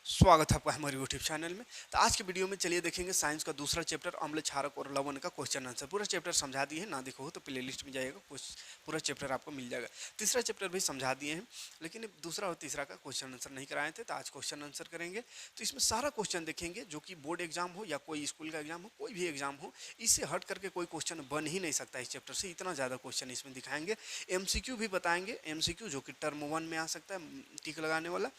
स्वागत है आपका हमारे यूट्यूब चैनल में। तो आज के वीडियो में चलिए देखेंगे साइंस का दूसरा चैप्टर अम्ल क्षारक और लवण का क्वेश्चन आंसर। पूरा चैप्टर समझा दिए हैं, ना देखो हो तो प्लेलिस्ट में जाइएगा, पूरा चैप्टर आपको मिल जाएगा। तीसरा चैप्टर भी समझा दिए हैं, लेकिन दूसरा और तीसरा का क्वेश्चन आंसर नहीं कराए थे, तो आज क्वेश्चन आंसर करेंगे। तो इसमें सारा क्वेश्चन देखेंगे, जो कि बोर्ड एग्जाम हो या कोई स्कूल का एग्जाम हो, कोई भी एग्जाम हो, इससे हट करके कोई क्वेश्चन बन ही नहीं सकता इस चैप्टर से। इतना ज़्यादा क्वेश्चन इसमें दिखाएंगे। एमसीक्यू भी बताएंगे, एमसीक्यू जो कि टर्म 1 में आ सकता है, टिक लगाने वाला।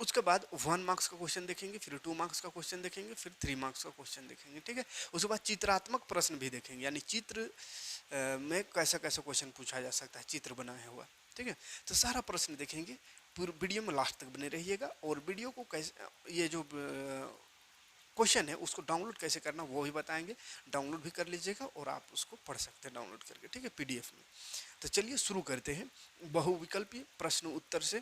उसके बाद 1 मार्क्स का क्वेश्चन देखेंगे, फिर 2 मार्क्स का क्वेश्चन देखेंगे, फिर 3 मार्क्स का क्वेश्चन देखेंगे, ठीक है। उसके बाद चित्रात्मक प्रश्न भी देखेंगे, यानी चित्र में कैसा कैसा क्वेश्चन पूछा जा सकता है चित्र बनाया हुआ, ठीक है। तो सारा प्रश्न देखेंगे, पूरे वीडियो में लास्ट तक बने रहिएगा। और वीडियो को कैसे, ये जो क्वेश्चन है उसको डाउनलोड कैसे करना वो भी बताएंगे। डाउनलोड भी कर लीजिएगा और आप उसको पढ़ सकते हैं डाउनलोड करके, ठीक है, पीडीएफ में। तो चलिए शुरू करते हैं बहुविकल्पीय प्रश्न उत्तर से।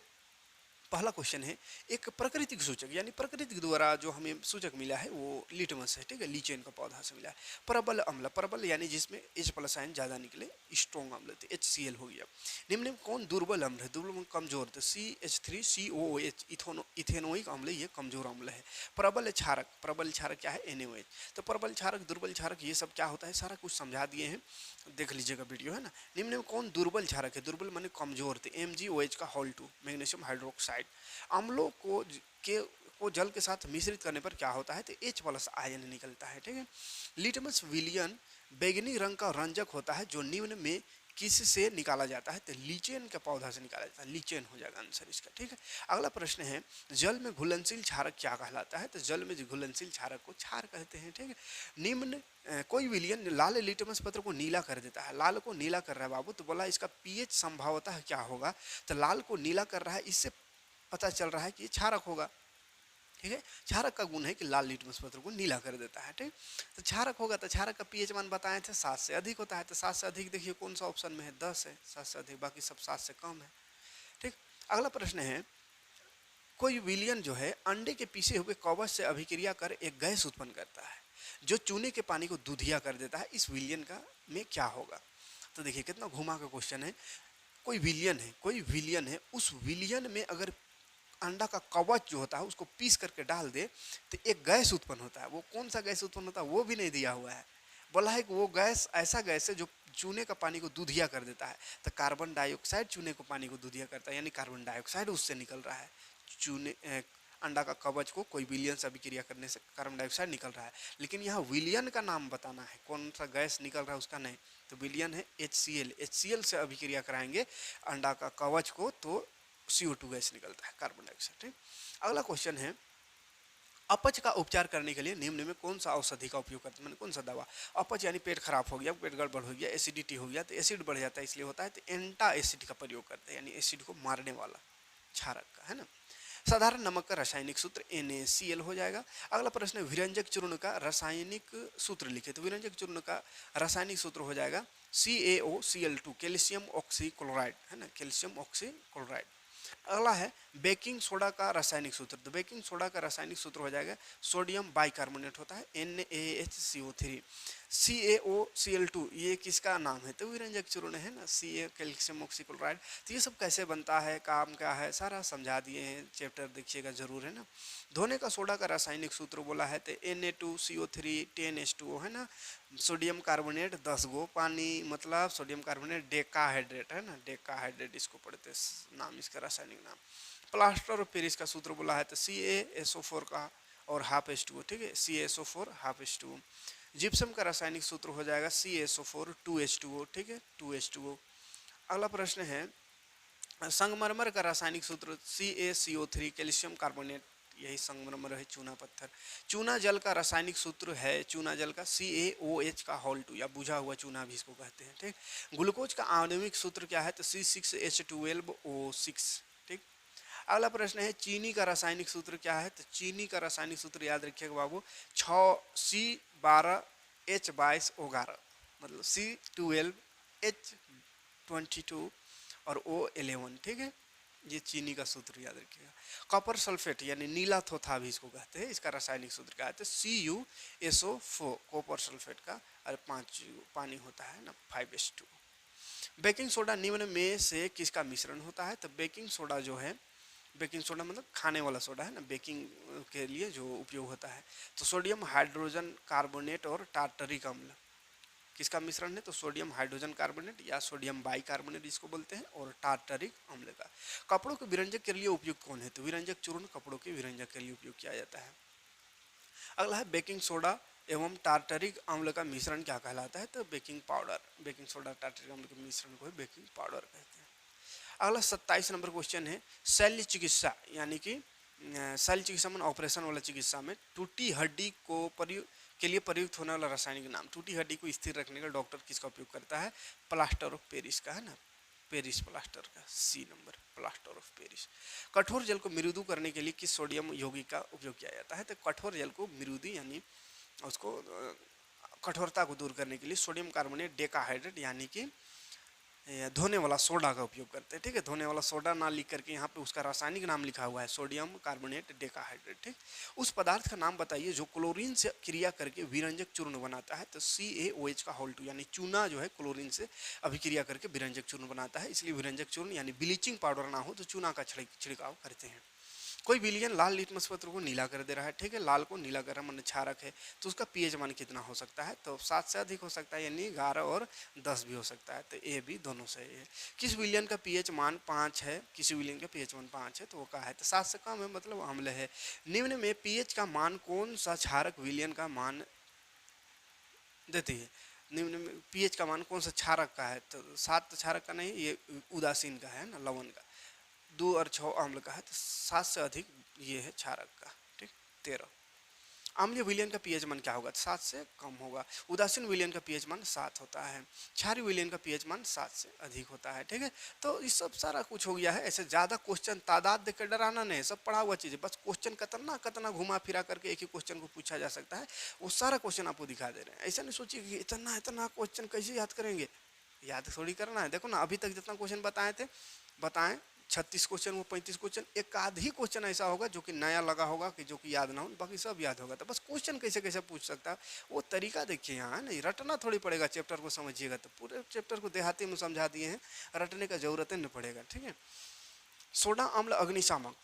पहला क्वेश्चन है, एक प्राकृतिक सूचक यानी प्रकृति द्वारा जो हमें सूचक मिला है वो लिटमस है, ठीक है, लीचेन का पौधा से मिला है। प्रबल अम्ल, प्रबल यानी जिसमें H+ आयन ज्यादा निकले, स्ट्रॉन्ग अम्ल थे, HCl हो गया। निम्न में कौन दुर्बल अम्ल है, दुर्बल कमजोर, तो CH3COOH, इथेनोइक अम्ल, ये कमजोर अम्ल है। प्रबल क्षारक, प्रबल क्षारक क्या है, NaOH। तो प्रबल क्षारक, दुर्बल क्षारक, ये सब क्या होता है सारा कुछ समझा दिए हैं, देख लीजिएगा वीडियो, है ना। निम्न में कौन दुर्बल क्षारक है, दुर्बल माने कमजोर, थे MgOH का होल 2, मैग्नीशियम हाइड्रोक्साइड। अम्लों को जल के साथ मिश्रित करने पर क्या होता है, तो H+ आयन निकलता है, ठीक है। लिटमस विलियन बैगनी रंग का रंजक होता है जो निम्न में किस से निकाला जाता है, तो लीचेन के पौधा से निकाला जाता है, लीचेन हो जाएगा आंसर इसका, ठीक है। अगला प्रश्न है, जल में घुलनशील क्षारक क्या कहलाता है, तो जल में घुलनशील क्षारक को क्षार कहते हैं, ठीक है। निम्न कोई विलियन लाल लिटमस पत्र को नीला कर देता है, लाल को नीला कर रहा है बाबू, तो बोला इसका पीएच संभावतः क्या होगा, तो लाल को नीला कर रहा है, इससे पता चल रहा है कि ये क्षारक होगा, ठीक है। क्षारक का गुण है कि लाल लिटमस पत्र को नीला कर देता है, ठीक। तो क्षारक होगा, तो क्षारक का पीएच मान बताए थे 7 से अधिक होता है, तो 7 से अधिक देखिए कौन सा ऑप्शन में है, 10 है, 7 से अधिक, बाकी सब 7 से कम है, ठीक। अगला प्रश्न है, कोई विलियन जो है अंडे के पीसे हुए कवच से अभिक्रिया कर एक गैस उत्पन्न करता है जो चूने के पानी को दूधिया कर देता है, इस विलियन का में क्या होगा। तो देखिए कितना घुमा का क्वेश्चन है। कोई विलियन है, कोई विलियन है, उस विलियन में अगर अंडा का कवच जो होता है उसको पीस करके डाल दे तो एक गैस उत्पन्न होता है। वो कौन सा गैस उत्पन्न होता है वो भी नहीं दिया हुआ है, बोला है कि वो गैस ऐसा गैस है जो चूने का पानी को दूधिया कर देता है। तो कार्बन डाइऑक्साइड चूने को पानी को दूधिया करता है, यानी कार्बन डाइऑक्साइड उससे निकल रहा है। चूने अंडा का कवच को कोई विलियन से अभिक्रिया करने से कार्बन डाइऑक्साइड निकल रहा है, लेकिन यहाँ विलियन का नाम बताना है, कौन सा गैस निकल रहा है उसका नहीं। तो विलियन है HCl से अभिक्रिया कराएंगे अंडा का कवच को तो CO2 गैस निकलता है, कार्बन डाइऑक्साइड, ठीक। अगला क्वेश्चन है, अपच का उपचार करने के लिए निम्न में कौन सा औषधि का उपयोग करते हैं, मैंने कौन सा दवा। अपच यानी पेट खराब हो गया, पेट गड़बड़ हो गया, एसिडिटी हो गया, तो एसिड बढ़ जाता है इसलिए होता है, तो एंटा एसिड का प्रयोग करते हैं, यानी एसिड को मारने वाला क्षारक का, है ना। साधारण नमक का रासायनिक सूत्र NaCl हो जाएगा। अगला प्रश्न है, विरंजक चूर्ण का रासायनिक सूत्र लिखे, तो विरंजक चूर्ण का रासायनिक सूत्र हो जाएगा CaOCl2, कैल्शियम ऑक्सीक्लोराइड, है ना, कैल्शियम ऑक्सीक्लोराइड। अगला है बेकिंग सोडा का रासायनिक सूत्र, तो बेकिंग सोडा का रासायनिक सूत्र हो जाएगा सोडियम बाइकार्बोनेट होता है NaHCO3। CaOCl2 ये किसका नाम है, तो विरंजक चूर्ण है ना, Ca कैल्शियम ऑक्सीक्लोराइड। तो ये सब कैसे बनता है, काम क्या है, सारा समझा दिए हैं, चैप्टर देखिएगा जरूर, है ना। धोने का सोडा का रासायनिक सूत्र बोला है तो Na2CO3 10H2O, है ना। सोडियम कार्बोनेट 10 गो, पानी मतलब सोडियम कार्बोनेट डेकाहाइड्रेट, है ना, डेकाहाइड्रेट इसको पढ़ते नाम, इसका रासायनिक नाम। प्लास्टर ऑफ पेरिस का सूत्र बोला है तो CaSO4 का और ½ H2O, ठीक है, CaSO4 ½ H2O। जिप्सम का रासायनिक सूत्र हो जाएगा CaSO4 2H2O, ठीक है, 2H2O। अगला प्रश्न है, संगमरमर का रासायनिक सूत्र CaCO3 कैल्शियम कार्बोनेट, यही संगमरमर है, चूना पत्थर। चूना जल का रासायनिक सूत्र है, चूना जल का CaOH का होल 2, या बुझा हुआ चूना भी इसको कहते हैं, ठीक। ग्लूकोज का आणविक सूत्र क्या है, तो C6H12O6, ठीक। अगला प्रश्न है, चीनी का रासायनिक सूत्र क्या है, तो चीनी का रासायनिक सूत्र याद रखिएगा बाबू, 6C12H22O11, मतलब C12H22 और O11, ठीक है, ये चीनी का सूत्र याद रखिएगा। कॉपर सल्फेट यानी नीला थोथा भी इसको कहते हैं, इसका रासायनिक सूत्र क्या है, तो CuSO4, कॉपर सल्फेट का, और 5 पानी होता है ना, 5H2। बेकिंग सोडा निम्न में से किसका मिश्रण होता है, तो बेकिंग सोडा जो है बेकिंग सोडा मतलब खाने वाला सोडा है ना, बेकिंग के लिए जो उपयोग होता है। तो सोडियम हाइड्रोजन कार्बोनेट और टार्टरिक अम्ल किसका मिश्रण है? तो सोडियम हाइड्रोजन कार्बोनेट या सोडियम बाइकार्बोनेट इसको बोलते हैं, और टार्टरिक अम्ल का। कपड़ों के विरंजक के लिए उपयुक्त कौन है? तो विरंजक चूर्ण कपड़ों के विरंजक के लिए उपयोग किया जाता है। अगला है बेकिंग सोडा एवं टार्टरिक अम्ल का मिश्रण क्या कहलाता है? तो baking powder. Baking soda tartaric अम्ल के मिश्रण को बेकिंग पाउडर कहते हैं। अगला 27 नंबर क्वेश्चन है, शल्य चिकित्सा यानी कि शल्य चिकित्सा में ऑपरेशन वाला चिकित्सा में टूटी हड्डी को के लिए प्रयुक्त होने वाला रासायनिक नाम। टूटी हड्डी को स्थिर रखने का डॉक्टर किसका उपयोग करता है? प्लास्टर ऑफ पेरिस का, है ना, पेरिस प्लास्टर का, C number, plaster of Paris. कठोर जल को मृदु करने के लिए किस सोडियम यौगिक का उपयोग किया जाता है? तो कठोर जल को मृदु यानी उसको कठोरता को दूर करने के लिए सोडियम कार्बोनेट डेकाहाइड्रेट यानी कि धोने वाला सोडा का उपयोग करते हैं। ठीक है, धोने वाला सोडा ना लिख करके यहाँ पे उसका रासायनिक नाम लिखा हुआ है सोडियम कार्बोनेट डेकाहाइड्रेट। ठीक, उस पदार्थ का नाम बताइए जो क्लोरीन से क्रिया करके विरंजक चूर्ण बनाता है। तो CaOH का होल 2 यानी चूना जो है क्लोरीन से अभिक्रिया करके विरंजक चूर्ण बनाता है, इसलिए विरंजक चूर्ण यानी ब्लीचिंग पाउडर ना हो तो चूना का छिड़काव करते हैं। कोई विलियन लाल लिटमस पत्र को नीला कर दे रहा है। ठीक है, लाल को नीला कर रहा है, मन क्षारक है, तो उसका पीएच मान कितना हो सकता है? तो 7 से अधिक हो सकता है, यानी 11 और 10 भी हो सकता है। तो ए बी दोनों सही है। किस विलियन का पीएच मान 5 है? किसी विलियन का पीएच मान 5 है तो वो कहा है? तो 7 से कम है मतलब अम्ल है। निम्न में पीएच का मान कौन सा क्षारक विलियन का मान देती है? निम्न में पीएच का मान कौन सा क्षारक का है? तो 7 तो क्षारक का नहीं, ये उदासीन का है ना, लवण का। 2 और 6 अम्ल का है, तो 7 से अधिक ये है क्षारक का। ठीक, 13। अम्लीय विलयन का पीएच मान क्या होगा? 7 से कम होगा। उदासीन विलयन का पीएच मान 7 होता है। क्षारीय विलयन का पीएच मान 7 से अधिक होता है। ठीक है, तो ये सब सारा कुछ हो गया है। ऐसे ज़्यादा क्वेश्चन तादाद देकर डराना नहीं, सब पढ़ा हुआ चीज़ है। बस क्वेश्चन कितना घुमा फिरा करके एक ही क्वेश्चन को पूछा जा सकता है, वो सारा क्वेश्चन आपको दिखा दे रहे हैं। ऐसा नहीं सोचिए कि इतना इतना क्वेश्चन कैसे याद करेंगे, याद थोड़ी करना है। देखो ना, अभी तक जितना क्वेश्चन बताए थे, बताएं 36 क्वेश्चन, वो 35 क्वेश्चन, एक आध ही क्वेश्चन ऐसा होगा जो कि नया लगा होगा कि जो कि याद ना हो, बाकी सब याद होगा। तो बस क्वेश्चन कैसे कैसे पूछ सकता है वो तरीका देखिए यहाँ, है नहीं, रटना थोड़ी पड़ेगा। चैप्टर को समझिएगा तो पूरे चैप्टर को देहाती में समझा दिए हैं, रटने का जरूरत नहीं पड़ेगा। ठीक है, सोडा अम्ल अग्निशामक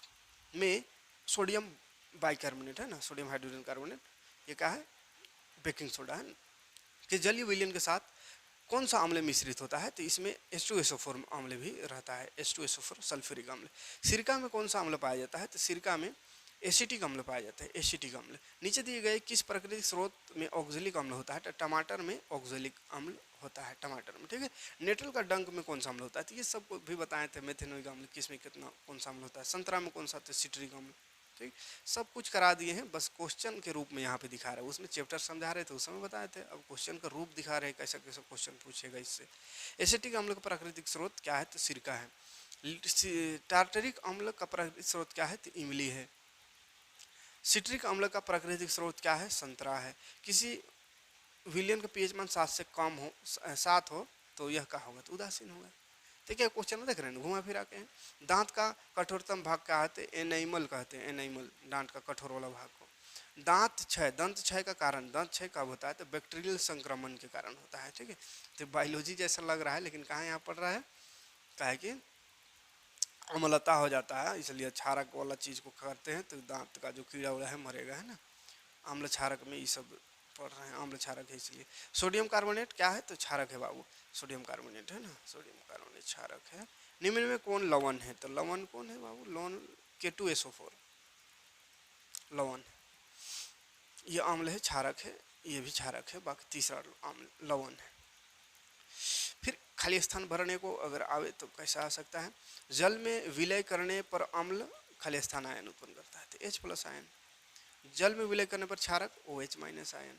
में सोडियम बाइकार्बोनेट है ना, सोडियम हाइड्रोजन कार्बोनेट, ये क्या है? बेकिंग सोडा है कि जलीय विलयन के साथ कौन सा अम्ल मिश्रित होता है? तो इसमें H2SO4 अम्ल भी रहता है, H2SO4 सल्फ्यूरिक अम्ल। सिरका में कौन सा अम्ल पाया जाता है? तो सिरका में एसिटिक अम्ल पाया जाता है, एसिटिक अम्ल। नीचे दिए गए किस प्राकृतिक स्रोत में ऑक्जेलिक अम्ल होता है? तो टमाटर में ऑक्जेलिक अम्ल होता है, टमाटर में। ठीक है, नेटल का डंक में कौन सा अम्ल होता है? तो ये सब भी बताए थे, मेथेनोइक अम्ल किस में कितना कौन सा अम्ल होता है। संतरा में कौन सा? तो सिट्रिक अम्ल। ठीक, सब कुछ करा दिए हैं, बस क्वेश्चन के रूप में यहाँ पे दिखा रहे हैं। उसमें चैप्टर समझा रहे थे, उस समय बताए थे, अब क्वेश्चन का रूप दिखा रहे हैं, कैसा कैसा क्वेश्चन पूछेगा इससे। एसिटिक अम्ल का प्राकृतिक स्रोत क्या है? तो सिरका है। टार्टरिक अम्ल का प्राकृतिक स्रोत क्या है? तो इमली है। सिट्रिक अम्ल का प्राकृतिक स्रोत क्या है? संतरा है। किसी विलियन का पीएच मान 7 से कम हो, 7 हो, तो यह क्या होगा? तो उदासीन होगा। ठीक है, क्वेश्चन में देख रहे हैं, घुमा फिरा के हैं। दांत का कठोरतम भाग क्या है? एनाइमल कहते हैं, एनाइमल, दांत का कठोर वाला भाग को। दांत क्षय, दंत क्षय का कारण, दंत क्षय कब होता है? तो बैक्टीरियल संक्रमण के कारण होता है। ठीक है, तो बायोलॉजी जैसा लग रहा है, लेकिन कहाँ यहाँ पढ़ रहा है, क्या है कि अम्लता हो जाता है, इसलिए क्षारक वाला चीज़ को करते हैं, तो दांत का जो कीड़ा उड़ा है मरेगा, है ना। अम्ल क्षारक में ये सब पढ़ रहे हैं, अम्ल क्षारक है इसलिए। सोडियम कार्बोनेट क्या है? तो क्षारक है बाबू, सोडियम कार्बोनेट है ना, सोडियम कार्बोनेट क्षारक है। निम्न में कौन लवण है? तो लवण कौन है बाबू? लवण K2SO4 लवण, ये अम्ल है, क्षारक है, ये भी क्षारक है। बाकी तीसरा अम्ल लवण है। फिर खाली स्थान भरने को अगर आवे तो कैसा आ सकता है? जल में विलय करने पर अम्ल खाली स्थान आयन उत्पन्न करता है, तो H+ आयन। जल में विलय करने पर क्षारक OH- आयन।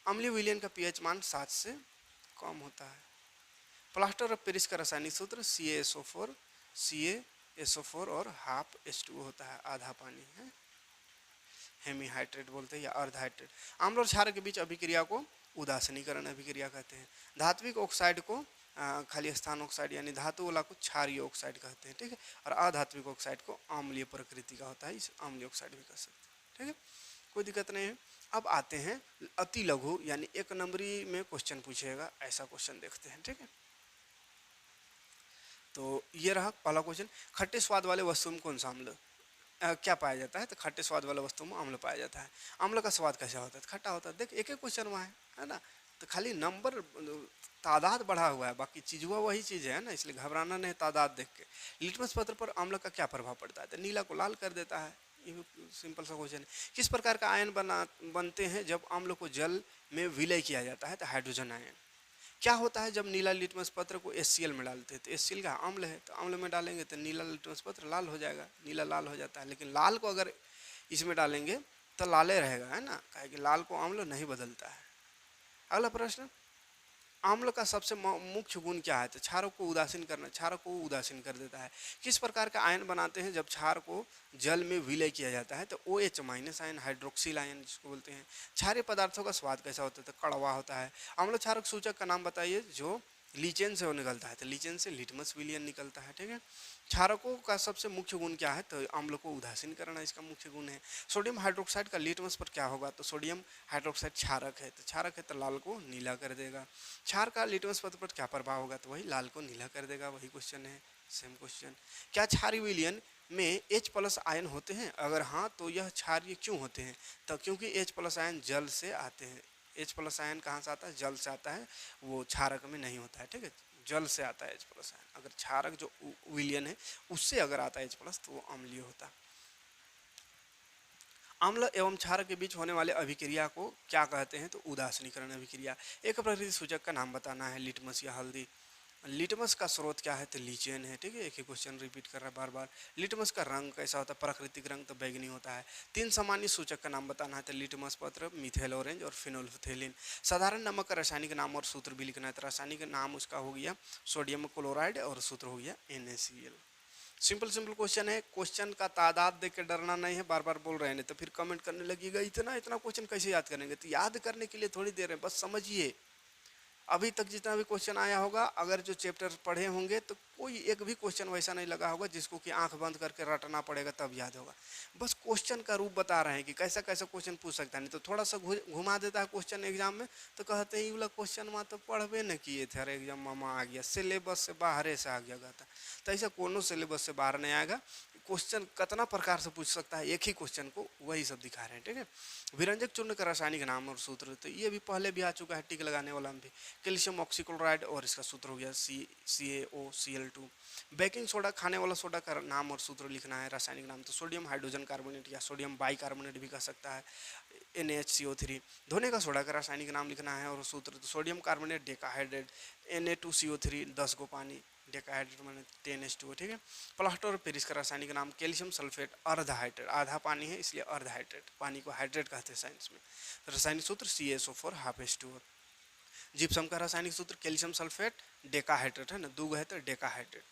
अम्लीय विलयन का पीएच मान 7 से कम होता है। प्लास्टर ऑफ पेरिस का रासायनिक सूत्र CaSO4 और हाफ H2O होता है, आधा पानी है, हेमीहाइड्रेट बोलते हैं या अर्धहाइड्रेट। अम्ल और क्षारक के बीच अभिक्रिया को उदासीनीकरण अभिक्रिया कहते हैं। धात्विक ऑक्साइड को खाली स्थान ऑक्साइड यानी धातु वाला को क्षारीय ऑक्साइड कहते हैं। ठीक है, और अधात्विक ऑक्साइड को अम्लीय प्रकृति का होता है, इस अम्लीय ऑक्साइड भी कह सकते हैं। ठीक है, कोई दिक्कत नहीं है। अब आते हैं अति लघु यानी 1 नंबरी में क्वेश्चन पूछेगा, ऐसा क्वेश्चन देखते हैं। ठीक है, तो ये रहा पहला क्वेश्चन। खट्टे स्वाद वाले वस्तु में कौन सा अम्ल क्या पाया जाता है? तो खट्टे स्वाद वाले वस्तु में अम्ल पाया जाता है। अम्ल का स्वाद कैसा होता है? खट्टा होता है। देख एक एक क्वेश्चन वहाँ है ना, तो खाली नंबर तादाद बढ़ा हुआ है, बाकी चीज हुआ वही चीज़ है ना, इसलिए घबराना नहीं तादाद देख के। लिटमस पत्र पर अम्ल का क्या प्रभाव पड़ता है? तो नीला को लाल कर देता है। ये भी सिंपल सा क्वेश्चन है। किस प्रकार का आयन बनते हैं जब अम्ल को जल में विलय किया जाता है? तो हाइड्रोजन आयन। क्या होता है जब नीला लिटमस पत्र को HCl में डालते हैं? तो HCl का अम्ल है, तो अम्ल में डालेंगे तो नीला लिटमस पत्र लाल हो जाएगा, नीला लाल हो जाता है। लेकिन लाल को अगर इसमें डालेंगे तो लाले रहेगा, है ना, कहे कि लाल को अम्ल नहीं बदलता है। अगला प्रश्न, अम्ल का सबसे मुख्य गुण क्या है? तो क्षारक को उदासीन करना, क्षारक को उदासीन कर देता है। किस प्रकार का आयन बनाते हैं जब क्षार को जल में विलय किया जाता है? तो OH minus ion, hydroxyl ion जिसको बोलते हैं। क्षारीय पदार्थों का स्वाद कैसा होता है? तो कड़वा होता है। अम्ल क्षारक सूचक का नाम बताइए जो लीचेन से वो निकलता है? तो लीचेन से लिटमस विलियन निकलता है। ठीक है। क्षारकों का सबसे मुख्य गुण क्या है? तो अम्ल को उदासीन करना इसका मुख्य गुण है। सोडियम हाइड्रोक्साइड का लिटमस पर क्या होगा? तो सोडियम हाइड्रोक्साइड क्षारक है, तो क्षारक है तो लाल को नीला कर देगा। क्षार का लिटमस पत्र पर क्या प्रभाव होगा? तो वही लाल को नीला कर देगा। वही क्वेश्चन है, सेम क्वेश्चन। क्या क्षारीय विलयन में H+ आयन होते हैं? अगर हाँ तो यह क्षारीय क्यों होते हैं? तो क्योंकि H+ आयन जल से आते हैं। H+ आयन कहाँ से आता है? जल से आता है, वो क्षारक में नहीं होता है। ठीक है, जल से आता है H+ आयन। अगर क्षारक जो विलयन है उससे अगर आता है H+ तो वो अम्लीय होता है। अम्ल एवं क्षारक के बीच होने वाले अभिक्रिया को क्या कहते हैं? तो उदासीनीकरण अभिक्रिया। एक प्रकृति सूचक का नाम बताना है, लिटमस या हल्दी। लिटमस का स्रोत क्या है? तो लीचेन है। ठीक है, एक ही क्वेश्चन रिपीट कर रहा है बार बार। लिटमस का रंग कैसा होता है? प्राकृतिक रंग तो बैगनी होता है। 3 सामान्य सूचक का नाम बताना है, तो लिटमस पत्र, मिथेल ऑरेंज और फिनोल्फथेलिन। साधारण नमक का रासायनिक नाम और सूत्र भी लिखना है, तो रासायनिक नाम उसका हो गया सोडियम क्लोराइड और सूत्र हो गया NaCl। सिंपल सिंपल क्वेश्चन है। क्वेश्चन का तादाद देख के डरना नहीं है, बार बार बोल रहे हैं, नहीं तो फिर कमेंट करने लगेगा इतना इतना क्वेश्चन कैसे याद करेंगे? तो याद करने के लिए थोड़ी देर है, बस समझिए। अभी तक जितना भी क्वेश्चन आया होगा, अगर जो चैप्टर पढ़े होंगे तो कोई एक भी क्वेश्चन वैसा नहीं लगा होगा जिसको कि आंख बंद करके रटना पड़ेगा तब याद होगा। बस क्वेश्चन का रूप बता रहे हैं कि कैसा कैसा क्वेश्चन पूछ सकता है। नहीं तो थोड़ा सा घुमा देता है क्वेश्चन एग्जाम में, तो कहते हैं ये वाला क्वेश्चन में तो पढ़वे न किए थे, अरे एग्जाम में आ गया, सिलेबस से बाहर से आ गया था। तो ऐसा कोनो सिलेबस से बाहर नहीं आएगा। क्वेश्चन कितना प्रकार से पूछ सकता है एक ही क्वेश्चन को, वही सब दिखा रहे हैं। ठीक है। विरंजक चूर्ण का रासायनिक नाम और सूत्र, तो ये भी पहले भी आ चुका है, टिक लगाने वाला में भी। कैल्शियम ऑक्सीक्लोराइड और इसका सूत्र हो गया CaOCl2। बेकिंग सोडा, खाने वाला सोडा का नाम और सूत्र लिखना है, रासायनिक नाम। तो सोडियम हाइड्रोजन कार्बोनेट या सोडियम बाइकार्बोनेट भी कह सकता है, NaHCO3। धोने का सोडा का रासायनिक नाम लिखना है और सूत्र, तो सोडियम कार्बोनेट डेकाहाइड्रेट, Na2CO3 10 को पानी, डेकाहाइड्रेट माने 10H2O। ठीक है। प्लास्टर और पेरिस का रासायनिक नाम कैल्शियम सल्फेट अर्ध हाइड्रेट, आधा पानी है इसलिए अर्ध हाइड्रेट, पानी को हाइड्रेट कहते हैं साइंस में। रासायनिक सूत्र CaSO4 ½ जिप्सम का रासायनिक सूत्र कैल्शियम सल्फेट डेकाहाइड्रेट है ना, दो है तो डेकाहाइड्रेट,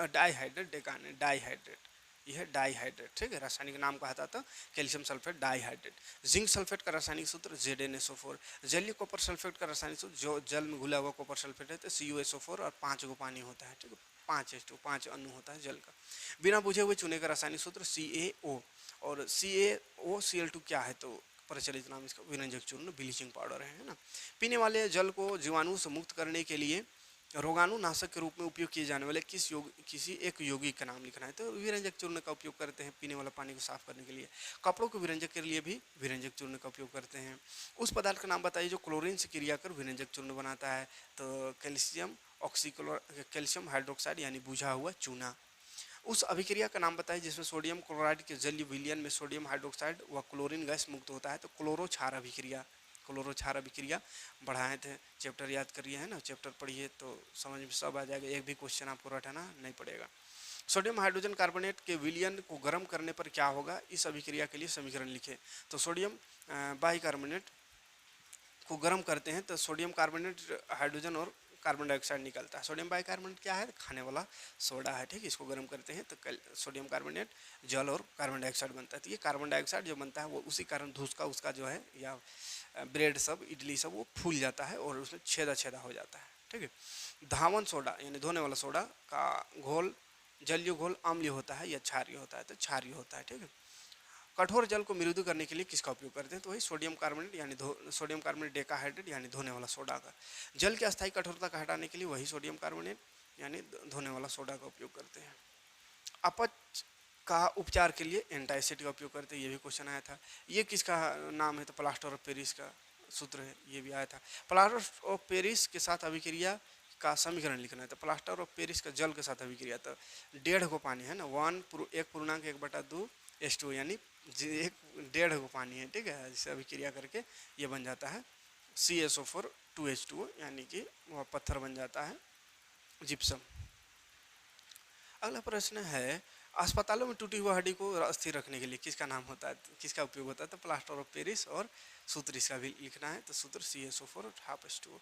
डाईहाइड्रेट, डेका नहीं डाईहाइड्रेट, यह है डाईहाइड्रेट। ठीक है, रासायनिक नाम कहता था calcium sulphate dihydrate. Zinc sulphate का रासायनिक सूत्र ZnSO4। जलीय कॉपर सल्फेट का रासायनिक सूत्र, जो जल में घुला हुआ कॉपर सल्फेट है, तो CuSO4 और 5 को पानी होता है। ठीक है, 5H2, 5 अणु होता है जल का। बिना बुझे हुए चूने का रासायनिक सूत्र CaO और CaOCl2 क्या है? तो प्रचलित नाम इसका विरंजक चूर्ण, ब्लीचिंग पाउडर है ना। पीने वाले जल को जीवाणु से मुक्त करने के लिए रोगाणुनाशक के रूप में उपयोग किए जाने वाले किसी एक यौगिक का नाम लिखना है, तो विरंजक चूर्ण का उपयोग करते हैं पीने वाला पानी को साफ करने के लिए। कपड़ों को विरंजक के लिए भी विरंजक चूर्ण का उपयोग करते हैं। उस पदार्थ का नाम बताइए जो क्लोरीन से क्रिया कर विरंजक चूर्ण बनाता है, तो कैल्शियम हाइड्रोक्साइड यानी बुझा हुआ चूना। उस अभिक्रिया का नाम बताइए जिसमें सोडियम क्लोराइड के जलीय विलयन में सोडियम हाइड्रोक्साइड व क्लोरीन गैस मुक्त होता है, तो क्लोरो क्षार अभिक्रिया। क्लोरो क्षार अभिक्रिया बढ़ाए थे, चैप्टर याद करिए है ना, चैप्टर पढ़िए तो समझ में सब आ जाएगा, एक भी क्वेश्चन आपको रटाना नहीं पड़ेगा। सोडियम हाइड्रोजन कार्बोनेट के विलयन को गर्म करने पर क्या होगा? इस अभिक्रिया के लिए समीकरण लिखे। तो सोडियम बाइकार्बोनेट को गर्म करते हैं तो सोडियम कार्बोनेट, हाइड्रोजन और कार्बन डाइऑक्साइड निकलता है। सोडियम बाइकार्बोनेट क्या है? खाने वाला सोडा है। ठीक है, इसको गर्म करते हैं तो सोडियम कार्बोनेट जल और कार्बन डाइऑक्साइड बनता है। तो ये कार्बन डाइऑक्साइड जो बनता है वो उसी कारण धूस का उसका जो है या ब्रेड सब, इडली सब, वो फूल जाता है और उसमें छेदा छेदा हो जाता है। ठीक है। धावन सोडा यानी धोने वाला सोडा का घोल, जलीय घोल अम्लीय होता है या क्षारीय होता है? तो क्षारीय होता है। ठीक है। कठोर जल को मृदु करने के लिए किसका उपयोग करते हैं? तो वही सोडियम कार्बोनेट यानी सोडियम कार्बोनेट डेकाहाइड्रेट यानी धोने वाला सोडा का। जल की अस्थायी कठोरता का हटाने के लिए वही सोडियम कार्बोनेट यानी धोने वाला सोडा का उपयोग करते हैं। अपच का उपचार के लिए एंटासिड का उपयोग करते हैं, ये भी क्वेश्चन आया था। ये किसका नाम है? तो प्लास्टर ऑफ पेरिस का सूत्र है, ये भी आया था। प्लास्टर ऑफ पेरिस के साथ अभिक्रिया का समीकरण लिखना है। तो प्लास्टर ऑफ पेरिस का जल के साथ अभिक्रिया, तो 1.5 को पानी है ना, 1 1/1 यानी 1.5 को पानी है, ठीक है। जिससे अभिक्रिया करके ये बन जाता है CSO4 2H2O, यानी कि वह पत्थर बन जाता है जिप्सम। अगला प्रश्न है, अस्पतालों में टूटी हुई हड्डी को स्थिर रखने के लिए किसका नाम होता है, किसका उपयोग होता है? तो प्लास्टर ऑफ पेरिस, और सूत्र इसका भी लिखना है, तो सूत्र CSO4 ½